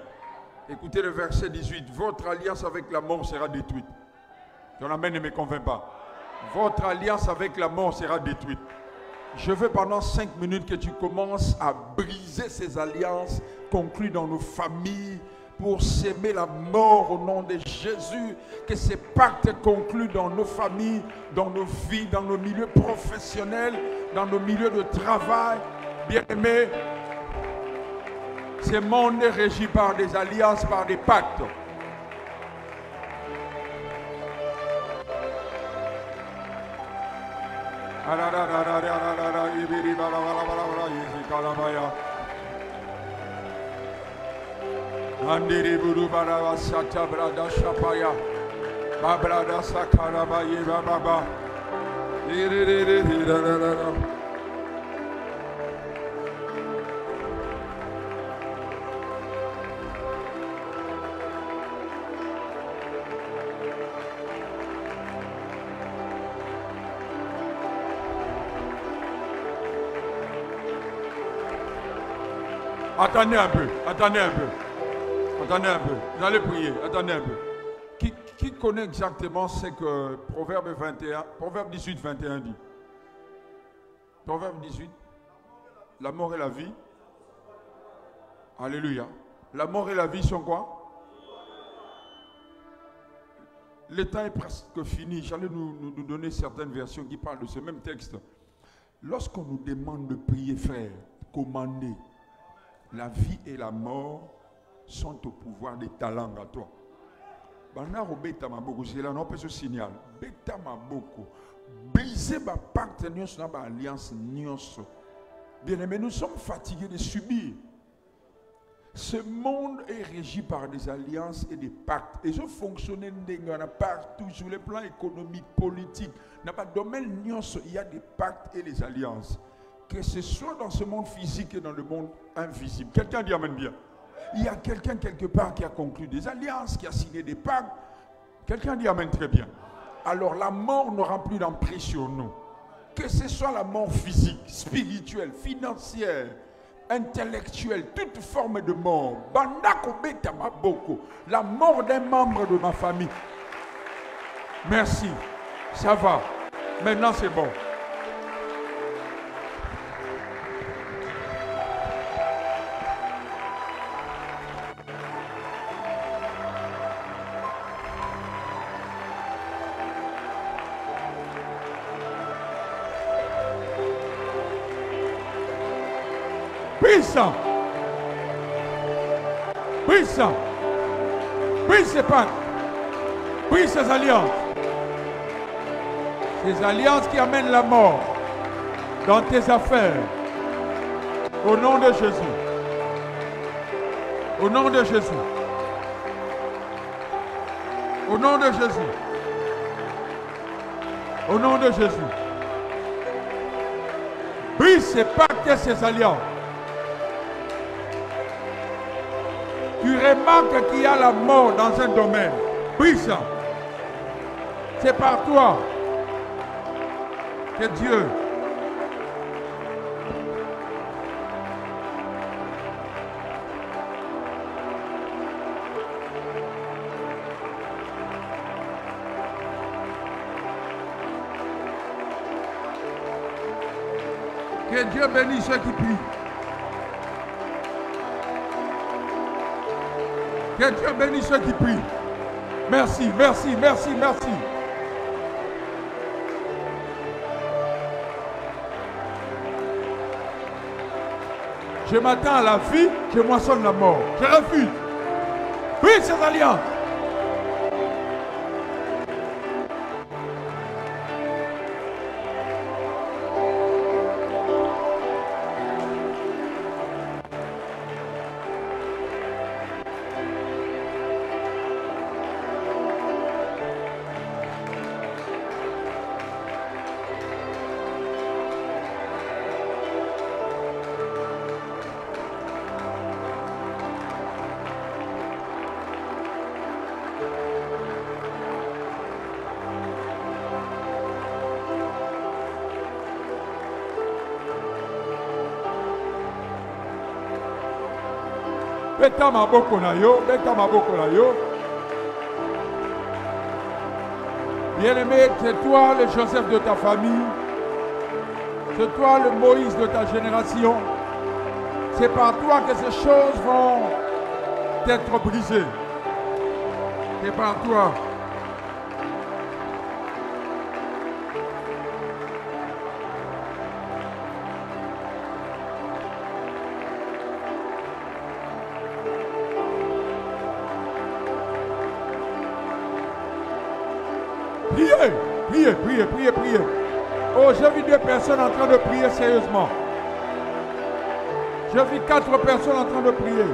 Écoutez le verset 18. Votre alliance avec la mort sera détruite. Ton amen ne me convainc pas. Votre alliance avec la mort sera détruite. Je veux pendant 5 minutes que tu commences à briser ces alliances conclues dans nos familles pour s'aimer la mort au nom de Jésus. Que ces pactes conclus dans nos familles, dans nos vies, dans nos milieux professionnels, dans nos milieux de travail. Bien-aimés, ce monde est régi par des alliances, par des pactes. Andiri buru bara sata brada shapaya, babrada sakara baye baba, Attendez un peu, attendez un peu. Attendez un peu, vous allez prier, attendez un peu. Qui connaît exactement ce que Proverbe 18, 21 dit? Proverbe 18, la mort et la vie. Alléluia. La mort et la vie sont quoi? Le temps est presque fini. J'allais nous donner certaines versions qui parlent de ce même texte. Lorsqu'on nous demande de prier, frère, commander la vie et la mort sont au pouvoir des talents à toi. Bandaro beta maboko, c'est là non peut se signal. Beta maboko. Briser ma partenaire sur ma alliance nyos. Bien aimé, nous sommes fatigués de subir. Ce monde est régi par des alliances et des pactes. Et je fonctionne partout sur les plans économiques, politiques. Dans le domaine nyos, il y a des pactes et des alliances. Que ce soit dans ce monde physique et dans le monde invisible. Quelqu'un dit amen bien. Il y a quelqu'un quelque part qui a conclu des alliances, qui a signé des pactes. Quelqu'un dit amen très bien. Alors la mort n'aura plus d'emprise sur nous. Que ce soit la mort physique, spirituelle, financière, intellectuelle, toute forme de mort. La mort d'un membre de ma famille. Merci. Ça va. Maintenant c'est bon. Puissant. Puissant. Puissant ces pactes. Puissant ces alliances. Ces alliances qui amènent la mort dans tes affaires. Au nom de Jésus. Au nom de Jésus. Au nom de Jésus. Au nom de Jésus. Brise ces pactes et ces alliances. Tu remarques qu'il y a la mort dans un domaine. Brise ça. C'est par toi que Dieu que Dieu bénisse ceux qui prient. Que Dieu bénisse ceux qui prient. Merci, merci, merci, merci. Je m'attends à la vie, je moissonne la mort. Je refuse. Oui, ces alliances. Beta maboko na yo, beta maboko na yo. Bien-aimé, c'est toi le Joseph de ta famille. C'est toi le Moïse de ta génération. C'est par toi que ces choses vont être brisées. C'est par toi. Priez, priez, priez, priez, priez. Oh, j'ai vu 2 personnes en train de prier sérieusement. J'ai vu 4 personnes en train de prier.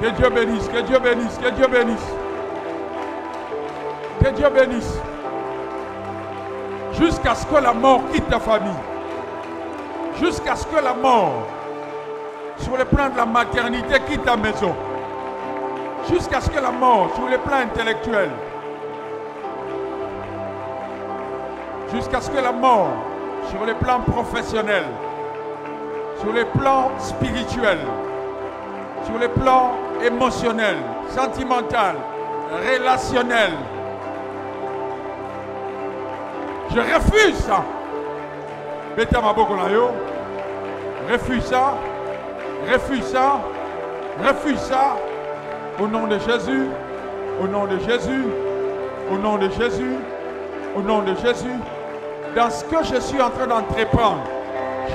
Que Dieu bénisse, que Dieu bénisse, que Dieu bénisse. Que Dieu bénisse. Jusqu'à ce que la mort quitte ta famille. Jusqu'à ce que la mort, sur le plan de la maternité, quitte ta maison. Jusqu'à ce que la mort, sur le plan intellectuel, jusqu'à ce que la mort, sur le plan professionnel, sur le plan spirituel, sur le plan émotionnel, sentimental, relationnel. Je refuse ça. Beta maboko na yo. Refuse ça. Refuse ça. Refuse ça. Au nom de Jésus. Au nom de Jésus. Au nom de Jésus. Au nom de Jésus. dans ce que je suis en train d'entreprendre.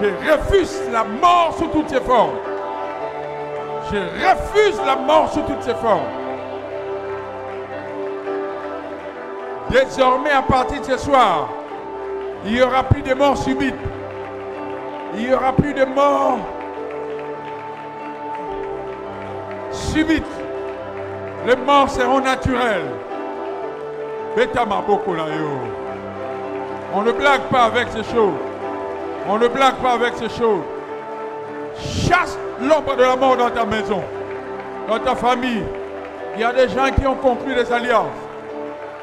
Je refuse la mort sous toutes ses formes. Je refuse la mort sous toutes ses formes. Désormais, à partir de ce soir, il n'y aura plus de morts subites. Il n'y aura plus de morts subites. Les morts seront naturelles. On ne blague pas avec ces choses. On ne blague pas avec ces choses. Chasse l'ombre de la mort dans ta maison, dans ta famille. Il y a des gens qui ont conclu des alliances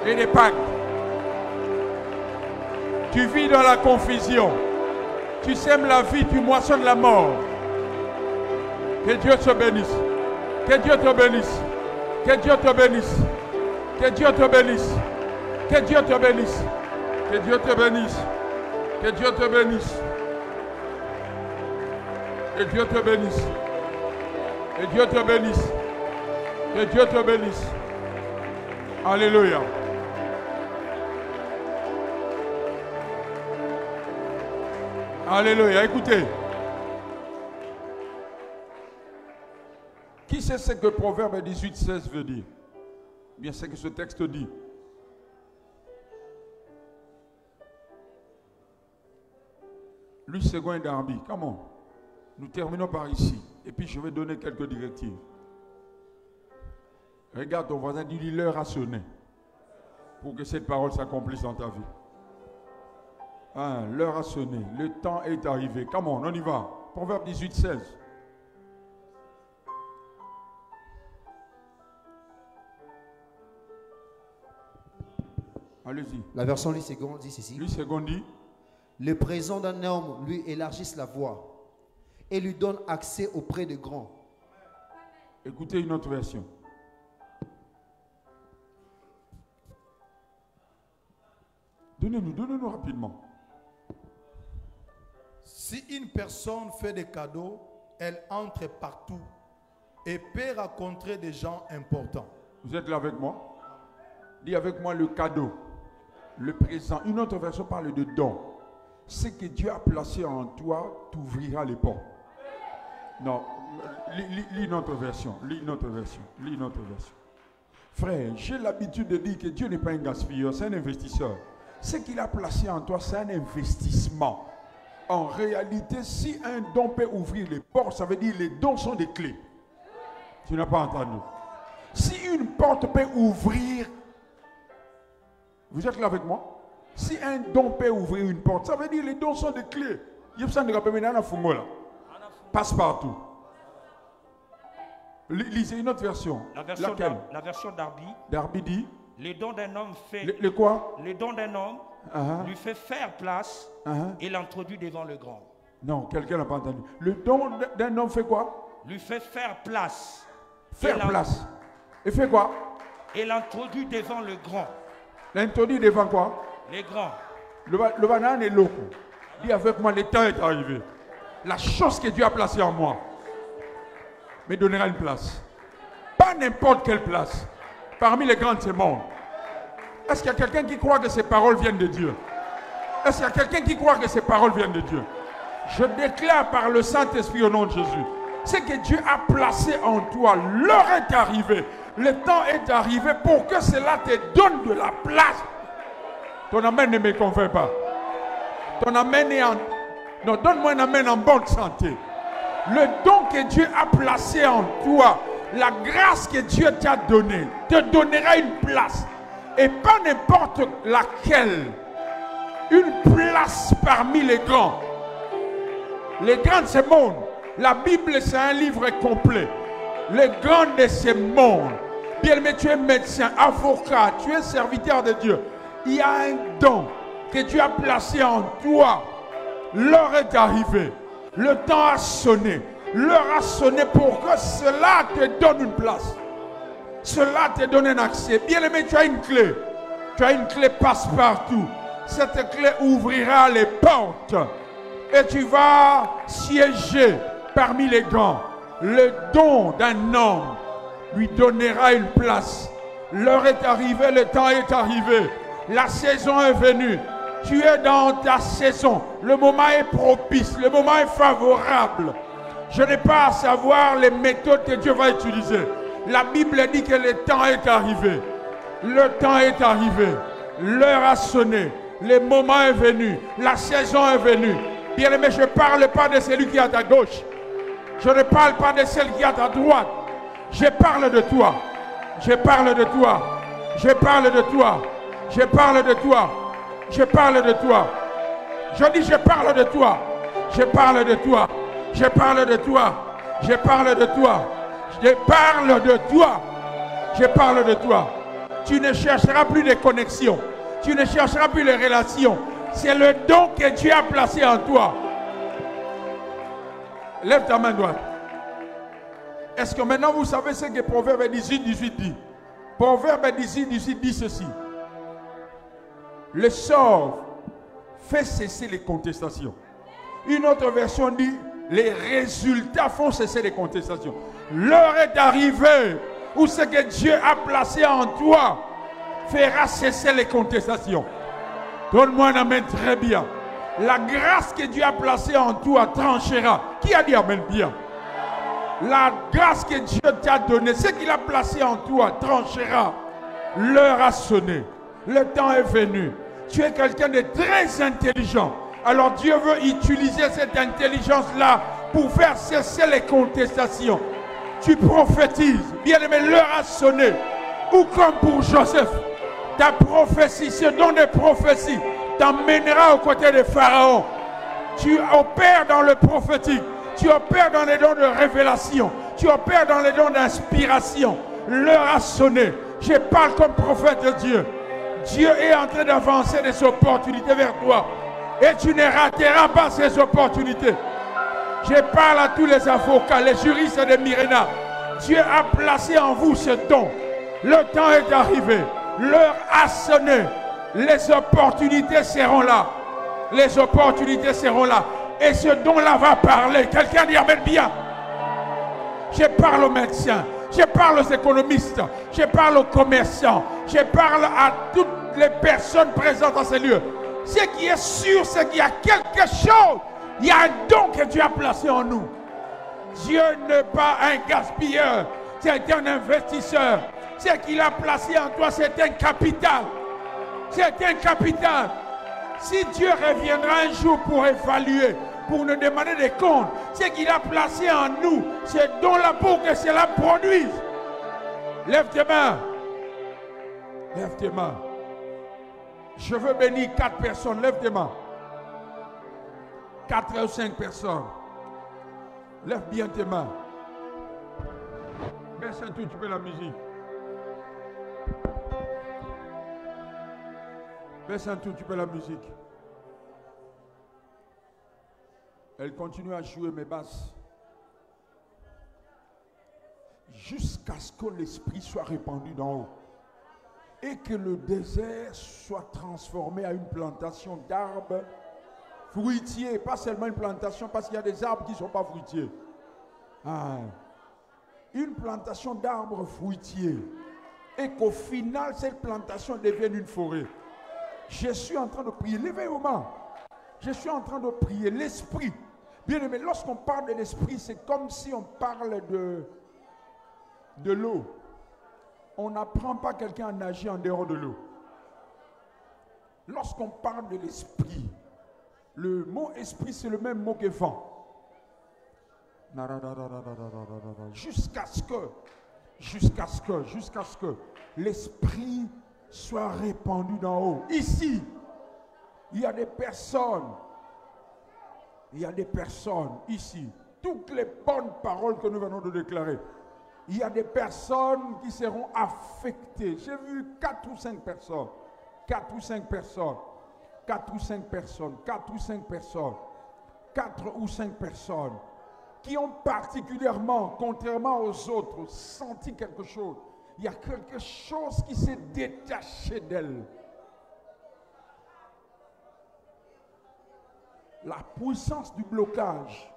et des pactes. Tu vis dans la confusion. Tu sèmes la vie, tu moissonnes la mort. Que Dieu te bénisse. Que Dieu te bénisse. Que Dieu te bénisse. Que Dieu te bénisse. Que Dieu te bénisse. Que Dieu te bénisse. Que Dieu te bénisse. Que Dieu te bénisse. Que Dieu te bénisse. Que Dieu te bénisse. Alléluia. Alléluia. Écoutez. Qui sait ce que Proverbe 18:16 veut dire? Bien, c'est que ce texte dit. Lui, second Darby. Comment? Nous terminons par ici. Et puis, je vais donner quelques directives. Regarde ton voisin, dis-lui, l'heure a sonné. Pour que cette parole s'accomplisse dans ta vie. Hein, l'heure a sonné. Le temps est arrivé. Comment? On y va. Proverbe 18:16. Allez-y. La version Louis II dit ceci. Louis II dit. Le présent d'un homme lui élargisse la voie et lui donne accès auprès de grands. Écoutez une autre version. Donnez-nous rapidement. Si une personne fait des cadeaux, elle entre partout et peut rencontrer des gens importants. Vous êtes là avec moi? Dis avec moi le cadeau, le présent. Une autre version parle de don. Ce que Dieu a placé en toi t'ouvrira les portes. Non, lis notre version, lis notre version, lis notre version. Frère, j'ai l'habitude de dire que Dieu n'est pas un gaspilleur, c'est un investisseur. Ce qu'il a placé en toi, c'est un investissement. En réalité, si un don peut ouvrir les portes, ça veut dire que les dons sont des clés. Tu n'as pas entendu. Si une porte peut ouvrir, vous êtes là avec moi? Si un don peut ouvrir une porte, ça veut dire que les dons sont des clés. Passe partout. Lisez une autre version. La version Darby. Darby dit. Le don d'un homme fait. Le quoi? Le don d'un homme lui fait faire place et l'introduit devant le grand. Non, quelqu'un n'a pas entendu. Le don d'un homme fait quoi? Lui fait faire place. Faire place. Et fait quoi? Et l'introduit devant le grand. L'introduit devant quoi? Les grands. Le banane est loco. Dis avec moi, le temps est arrivé. La chose que Dieu a placée en moi me donnera une place. Pas n'importe quelle place. Parmi les grands de ce monde. Est-ce qu'il y a quelqu'un qui croit que ces paroles viennent de Dieu? Est-ce qu'il y a quelqu'un qui croit que ces paroles viennent de Dieu? Je déclare par le Saint-Esprit au nom de Jésus. Ce que Dieu a placé en toi, l'heure est arrivée. Le temps est arrivé pour que cela te donne de la place. Ton amen ne me convainc pas. Ton amen est en... Non, donne-moi un amen en bonne santé. Le don que Dieu a placé en toi, la grâce que Dieu t'a donnée, te donnera une place. Et pas n'importe laquelle. Une place parmi les grands. Les grands de ce monde. La Bible, c'est un livre complet. Les grands de ce monde. Bien-aimé, tu es médecin, avocat, tu es serviteur de Dieu. Il y a un don que Dieu a placé en toi. L'heure est arrivée. Le temps a sonné. L'heure a sonné pour que cela te donne une place. Cela te donne un accès. Bien-aimé, tu as une clé. Tu as une clé passe-partout. Cette clé ouvrira les portes. Et tu vas siéger parmi les grands. Le don d'un homme lui donnera une place. L'heure est arrivée, le temps est arrivé. La saison est venue. Tu es dans ta saison. Le moment est propice. Le moment est favorable. Je n'ai pas à savoir les méthodes que Dieu va utiliser. La Bible dit que le temps est arrivé. Le temps est arrivé. L'heure a sonné. Le moment est venu. La saison est venue. Bien-aimé, je ne parle pas de celui qui est à ta gauche. Je ne parle pas de celle qui est à ta droite. Je parle de toi. Je parle de toi. Je parle de toi. Je parle de toi. Je parle de toi. Je dis je parle de toi. Je parle de toi. Je parle de toi. Je parle de toi. Je parle de toi. Je parle de toi. Tu ne chercheras plus de connexions. Tu ne chercheras plus les relations. C'est le don que Dieu a placé en toi. Lève ta main droite. Est-ce que maintenant vous savez ce que Proverbe 18 dit? Proverbe 18 dit ceci. Le sort fait cesser les contestations. Une autre version dit les résultats font cesser les contestations. L'heure est arrivée où ce que Dieu a placé en toi fera cesser les contestations. Donne-moi un amen très bien. La grâce que Dieu a placée en toi tranchera. Qui a dit amen bien? La grâce que Dieu t'a donnée, ce qu'il a placé en toi tranchera. L'heure a sonné. Le temps est venu. Tu es quelqu'un de très intelligent. Alors Dieu veut utiliser cette intelligence-là pour faire cesser les contestations. Tu prophétises. Bien-aimé, l'heure a sonné. Ou comme pour Joseph, ta prophétie, ce don de prophétie, t'emmènera aux côtés de Pharaon. Tu opères dans le prophétique. Tu opères dans les dons de révélation. Tu opères dans les dons d'inspiration. L'heure a sonné. Je parle comme prophète de Dieu. Dieu est en train d'avancer des opportunités vers toi. Et tu ne rateras pas ces opportunités. Je parle à tous les avocats, les juristes de Myrina. Dieu a placé en vous ce don. Le temps est arrivé. L'heure a sonné. Les opportunités seront là. Les opportunités seront là. Et ce don-là va parler. Quelqu'un dit amen bien. Je parle aux médecins. Je parle aux économistes. Je parle aux commerçants. Je parle à toutes les personnes présentes dans ces lieux. Ce qui est sûr, c'est qu'il y a quelque chose. Il y a un don que Dieu a placé en nous. Dieu n'est pas un gaspilleur. C'est un investisseur. Ce qu'il a placé en toi, c'est un capital. C'est un capital. Si Dieu reviendra un jour pour évaluer, pour nous demander des comptes, ce qu'il a placé en nous, c'est don-là pour que cela produise. Lève tes mains. Lève tes mains. Je veux bénir 4 personnes. Lève tes mains. 4 ou 5 personnes. Lève bien tes mains. Baisse un tout petit peu la musique. Baisse un tout petit peu la musique. Elle continue à jouer mes basses. Jusqu'à ce que l'esprit soit répandu d'en haut. Et que le désert soit transformé à une plantation d'arbres fruitiers. Pas seulement une plantation, parce qu'il y a des arbres qui ne sont pas fruitiers. Une plantation d'arbres fruitiers. Et qu'au final, cette plantation devienne une forêt. Je suis en train de prier. Levez vos mains. Je suis en train de prier. L'esprit. Bien aimé, lorsqu'on parle de l'esprit, c'est comme si on parle de l'eau. On n'apprend pas quelqu'un à nager en dehors de l'eau. Lorsqu'on parle de l'esprit, le mot esprit, c'est le même mot que vent. Jusqu'à ce que l'esprit soit répandu d'en haut. Ici, il y a des personnes. Il y a des personnes ici. Toutes les bonnes paroles que nous venons de déclarer. Il y a des personnes qui seront affectées. J'ai vu 4 ou 5 personnes. 4 ou 5 personnes. 4 ou 5 personnes. 4 ou 5 personnes. 4 ou 5 personnes qui ont particulièrement, contrairement aux autres, senti quelque chose. Il y a quelque chose qui s'est détaché d'elle. La puissance du blocage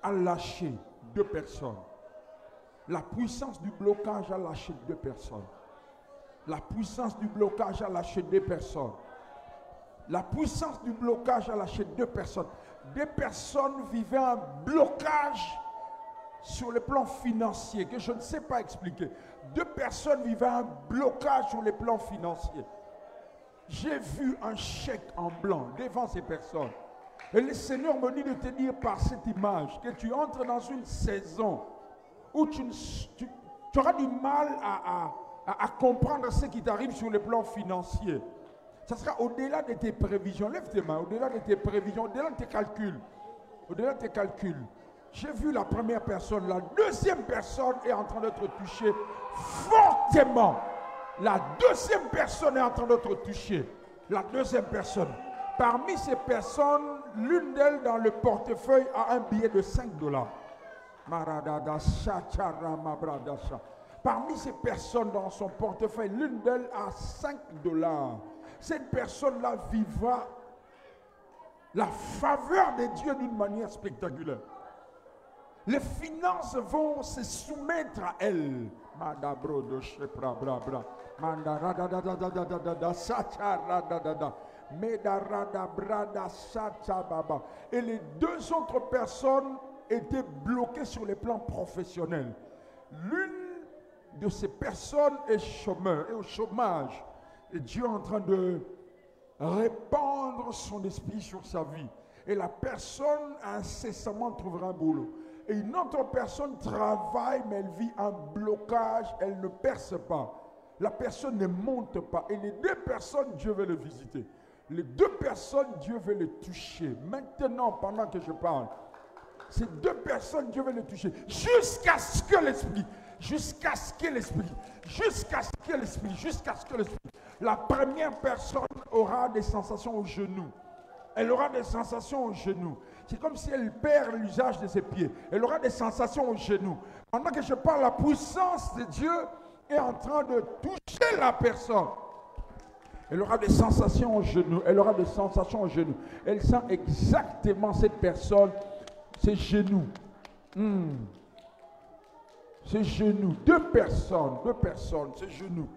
a lâché 2 personnes. La puissance du blocage a lâché 2 personnes. La puissance du blocage a lâché 2 personnes. La puissance du blocage a lâché 2 personnes. 2 personnes vivaient un blocage sur le plan financier que je ne sais pas expliquer. 2 personnes vivaient un blocage sur le plan financier. J'ai vu un chèque en blanc devant ces personnes. Et le Seigneur me dit de te dire par cette image que tu entres dans une saison où tu auras du mal à comprendre ce qui t'arrive sur le plan financier. Ça sera au-delà de tes prévisions. Lève tes mains, au-delà de tes prévisions, au-delà de tes calculs. Au-delà de tes calculs. J'ai vu la première personne, la deuxième personne est en train d'être touchée fortement. La deuxième personne est en train d'être touchée. La deuxième personne. Parmi ces personnes, l'une d'elles dans le portefeuille a un billet de $5. Parmi ces personnes dans son portefeuille, l'une d'elles a $5. Cette personne-là vivra la faveur de Dieu d'une manière spectaculaire. Les finances vont se soumettre à elle. Et les 2 autres personnes étaient bloquées sur le plan professionnel. L'une de ces personnes est chômeur, est au chômage. Et Dieu est en train de répandre son esprit sur sa vie. Et la personne incessamment trouvera un boulot. Et une autre personne travaille, mais elle vit un blocage, elle ne perce pas. La personne ne monte pas. Et les 2 personnes, Dieu veut les visiter. Les 2 personnes, Dieu veut les toucher. Maintenant, pendant que je parle, ces 2 personnes, Dieu veut les toucher. Jusqu'à ce que l'esprit, la première personne aura des sensations au genou. Elle aura des sensations au genou. C'est comme si elle perd l'usage de ses pieds. Elle aura des sensations au genou. Pendant que je parle, la puissance de Dieu est en train de toucher la personne. Elle aura des sensations au genou. Elle aura des sensations au genou. Elle sent exactement cette personne, ses genoux. Ses genoux. 2 personnes, ses genoux.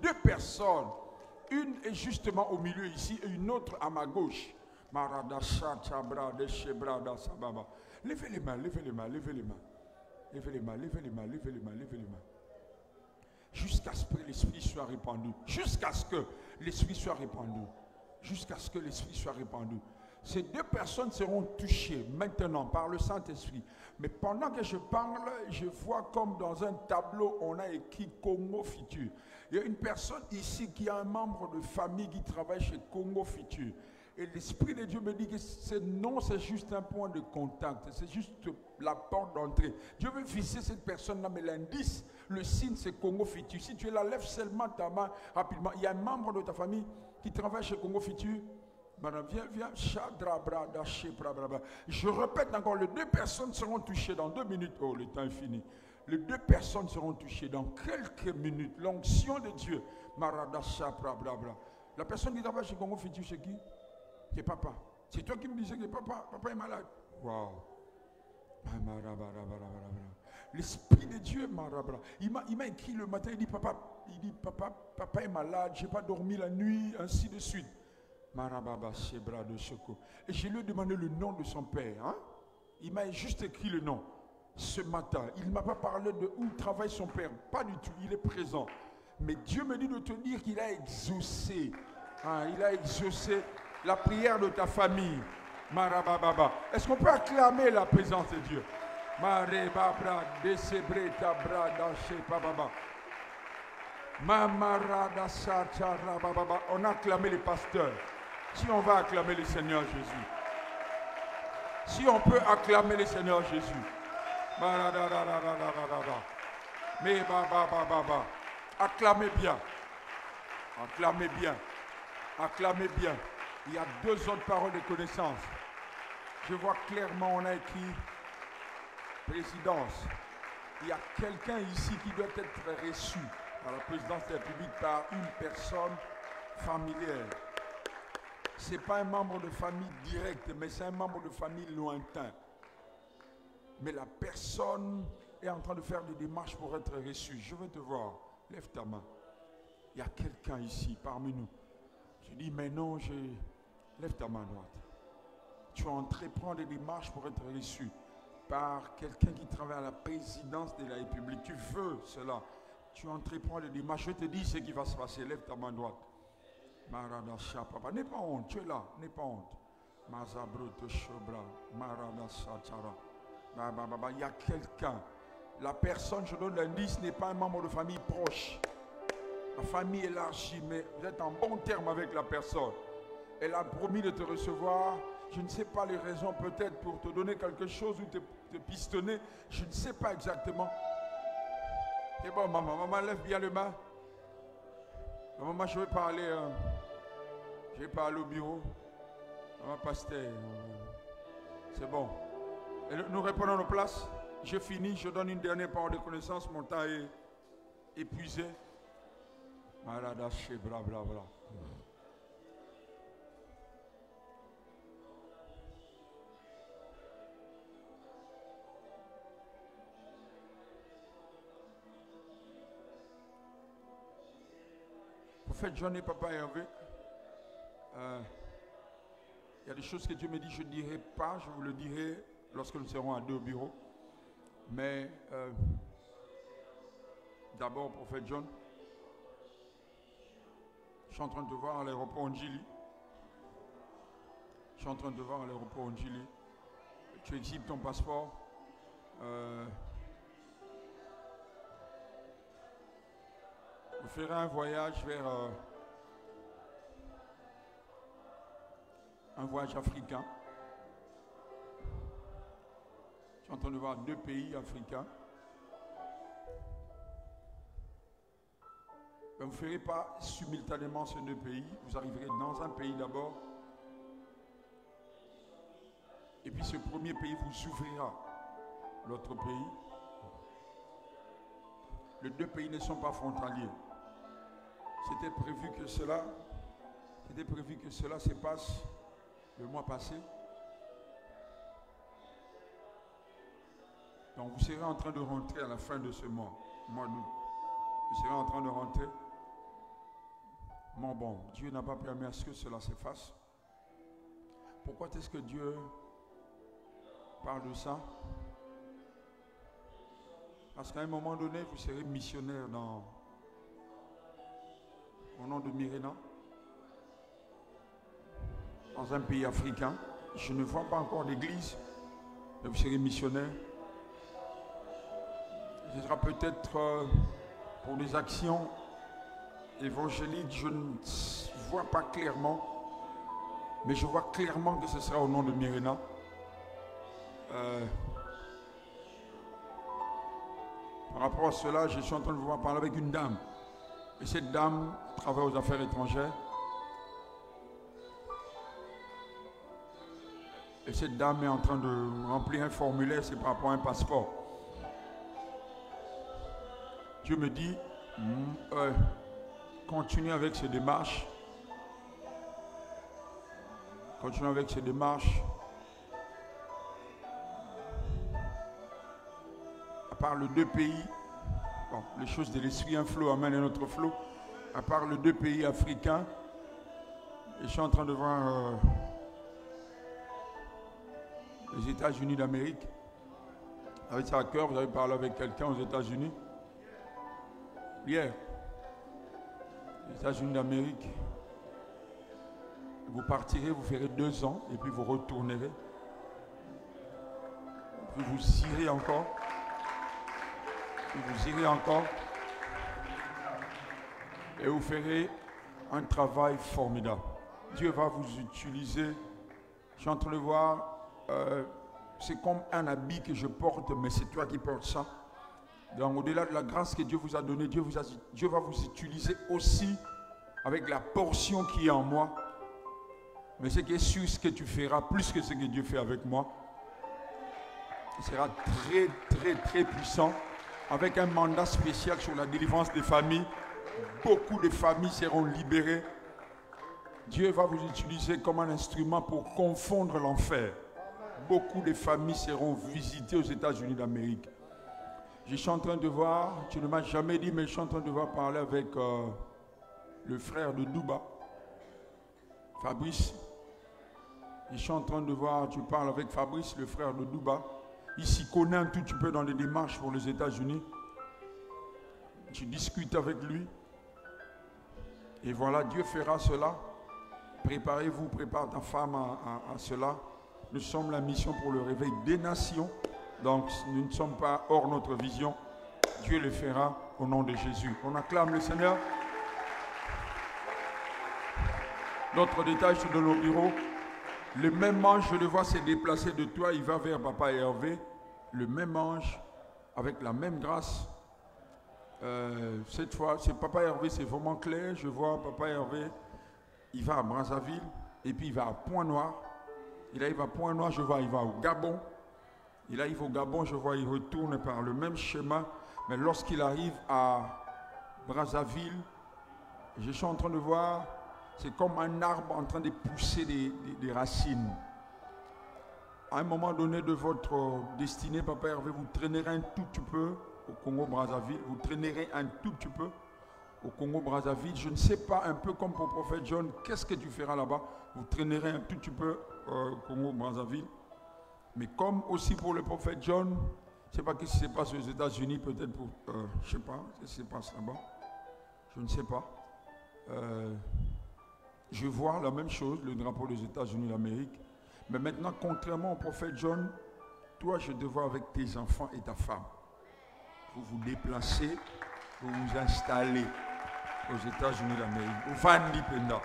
2 personnes. Une est justement au milieu ici et une autre à ma gauche. Levez les mains. Jusqu'à ce que l'esprit soit répandu. Jusqu'à ce que l'esprit soit répandu. Ces 2 personnes seront touchées maintenant par le Saint-Esprit. Mais pendant que je parle, je vois comme dans un tableau, on a écrit Congo Futur. Il y a une personne ici qui a un membre de famille qui travaille chez Congo Futur. Et l'Esprit de Dieu me dit que non, c'est juste un point de contact. C'est juste la porte d'entrée. Dieu veut visser cette personne-là, mais l'indice, le signe, c'est Congo Futur. Si tu la lèves seulement ta main rapidement, il y a un membre de ta famille qui travaille chez Congo Futur. Madame, viens. Je répète encore, les 2 personnes seront touchées dans 2 minutes. Oh, le temps est fini. Les 2 personnes seront touchées dans quelques minutes. L'onction de Dieu. La personne qui travaille chez Congo Futur, c'est qui? C'est papa. C'est toi qui me disais que papa est malade. Waouh. L'Esprit de Dieu, il m'a écrit le matin, il dit papa est malade, j'ai pas dormi la nuit, ainsi de suite. Et je lui ai demandé le nom de son père. Hein? Il m'a juste écrit le nom ce matin. Il ne m'a pas parlé de où travaille son père. Pas du tout, il est présent. Mais Dieu me dit de te dire qu'il a exaucé. Hein, il a exaucé la prière de ta famille. Marababa. Est-ce qu'on peut acclamer la présence de Dieu? Marebabra, Desebreta, Brada, Shepababa. Mamarada, Sacharababa. On a acclamé les pasteurs. Si on va acclamer le Seigneur Jésus. Si on peut acclamer le Seigneur Jésus. Mais baba. Acclamez bien. Acclamez bien. Acclamez bien. Il y a 2 autres paroles de connaissance. Je vois clairement, on a écrit présidence. Il y a quelqu'un ici qui doit être reçu par la présidence de la République par une personne familière. Ce n'est pas un membre de famille direct, mais c'est un membre de famille lointain. Mais la personne est en train de faire des démarches pour être reçue. Je veux te voir. Lève ta main. Il y a quelqu'un ici parmi nous. Tu dis, mais non, lève ta main droite. Tu entreprends des démarches pour être reçu par quelqu'un qui travaille à la présidence de la République. Tu veux cela. Tu entreprends des démarches. Je te dis ce qui va se passer. Lève ta main droite. Papa, n'aie pas honte. Tu es là. N'aie pas honte. Il y a quelqu'un. La personne, je donne l'indice, n'est pas un membre de famille proche. La famille élargie, mais vous êtes en bon terme avec la personne. Elle a promis de te recevoir. Je ne sais pas les raisons, peut-être pour te donner quelque chose ou te pistonner. Je ne sais pas exactement. C'est bon, maman. Maman, lève bien les mains. Maman, je vais parler au bureau. Maman, pasteur. C'est bon. Et nous reprenons nos places. Je finis. Je donne une dernière parole de connaissance. Mon temps est épuisé. Maladaché, bla bla bla. Prophète John et Papa Hervé, il y a des choses que Dieu me dit, je ne dirai pas, je vous le dirai lorsque nous serons à deux au bureau. Mais d'abord, Prophète John, je suis en train de voir à l'aéroport Njili. Je suis en train de voir à l'aéroport Njili. Tu exhibes ton passeport. Vous ferez un voyage vers un voyage africain. Je suis en train de voir 2 pays africains. Vous ne ferez pas simultanément ces 2 pays. Vous arriverez dans un pays d'abord. Et puis ce premier pays vous ouvrira l'autre pays. Les 2 pays ne sont pas frontaliers. C'était prévu que cela se passe le mois passé. Donc vous serez en train de rentrer à la fin de ce mois d'août. Vous serez en train de rentrer. Mais bon, Dieu n'a pas permis à ce que cela se fasse. Pourquoi est-ce que Dieu parle de ça? Parce qu'à un moment donné, vous serez missionnaire au nom de Myrina, dans un pays africain. Je ne vois pas encore d'église, mais vous serez missionnaire. Ce sera peut-être pour des actions évangéliques, je ne vois pas clairement, mais je vois clairement que ce sera au nom de Myrina. Par rapport à cela, je suis en train de vous parler avec une dame. Et cette dame travaille aux affaires étrangères. Et cette dame est en train de remplir un formulaire, c'est par rapport à un passeport. Dieu me dit, continue avec ces démarches. Continue avec ces démarches. À part les 2 pays, bon, les choses de l'esprit, un flot amène un autre flot. À part les 2 pays africains, et je suis en train de voir les États-Unis d'Amérique. Avec ça à cœur, vous avez parlé avec quelqu'un aux États-Unis hier. Les États-Unis d'Amérique. Vous partirez, vous ferez 2 ans, et puis vous retournerez. Puis vous irez encore. Vous irez encore et vous ferez un travail formidable. Dieu va vous utiliser. Je suis en train de voir, c'est comme un habit que je porte, mais c'est toi qui portes ça. Donc au-delà de la grâce que Dieu vous a donnée, Dieu va vous utiliser aussi avec la portion qui est en moi. Mais ce qui est sûr, ce que tu feras, plus que ce que Dieu fait avec moi, ce sera très, très, très puissant. Avec un mandat spécial sur la délivrance des familles. Beaucoup de familles seront libérées. Dieu va vous utiliser comme un instrument pour confondre l'enfer. Beaucoup de familles seront visitées aux États-Unis d'Amérique. Je suis en train de voir, tu ne m'as jamais dit, mais je suis en train de voir parler avec le frère de Douba. Fabrice, je suis en train de voir, tu parles avec Fabrice, le frère de Douba. Il s'y connaît un tout petit peu dans les démarches pour les États-Unis. Tu discutes avec lui. Et voilà, Dieu fera cela. Préparez-vous, prépare ta femme à cela. Nous sommes la mission pour le réveil des nations. Donc, nous ne sommes pas hors notre vision. Dieu le fera au nom de Jésus. On acclame le Seigneur. D'autres détails sur de nos bureaux. Le même ange, je le vois se déplacer de toi. Il va vers Papa Hervé. Le même ange, avec la même grâce. Cette fois, c'est Papa Hervé, c'est vraiment clair. Je vois Papa Hervé, il va à Brazzaville. Et puis il va à Pointe-Noire. Il arrive à Pointe-Noire, je vois, il va au Gabon. Il arrive au Gabon, je vois, il retourne par le même schéma. Mais lorsqu'il arrive à Brazzaville, je suis en train de voir, c'est comme un arbre en train de pousser des racines. À un moment donné de votre destinée, Papa Hervé, vous traînerez un tout petit peu au Congo-Brazzaville. Vous traînerez un tout petit peu au Congo-Brazzaville. Je ne sais pas, un peu comme pour le prophète John, qu'est-ce que tu feras là-bas? Vous traînerez un tout petit peu au Congo-Brazzaville. Mais comme aussi pour le prophète John, je ne sais pas ce qui se passe aux États-Unis, peut-être pour, je ne sais pas ce qui se passe là-bas. Je ne sais pas. Je vois la même chose, le drapeau des États-Unis d'Amérique. Mais maintenant, contrairement au prophète John, toi, je te vois avec tes enfants et ta femme. Vous vous déplacez, vous vous installez aux États-Unis d'Amérique. Vous vendez Penda.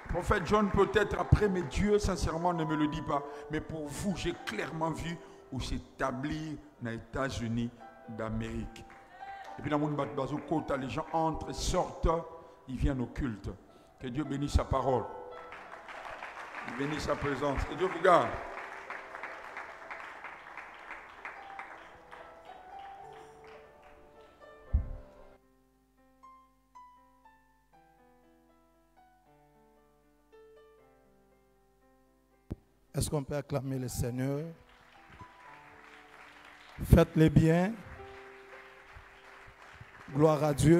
Prophète John, peut-être après, mais Dieu, sincèrement, ne me le dit pas. Mais pour vous, j'ai clairement vu où s'établir dans les États-Unis d'Amérique. Et puis dans mon bateau, côté, les gens entrent, sortent, ils viennent au culte. Que Dieu bénisse sa parole. Il bénisse sa présence. Que Dieu vous garde. Est-ce qu'on peut acclamer le Seigneur? Faites-les bien. Gloire à Dieu.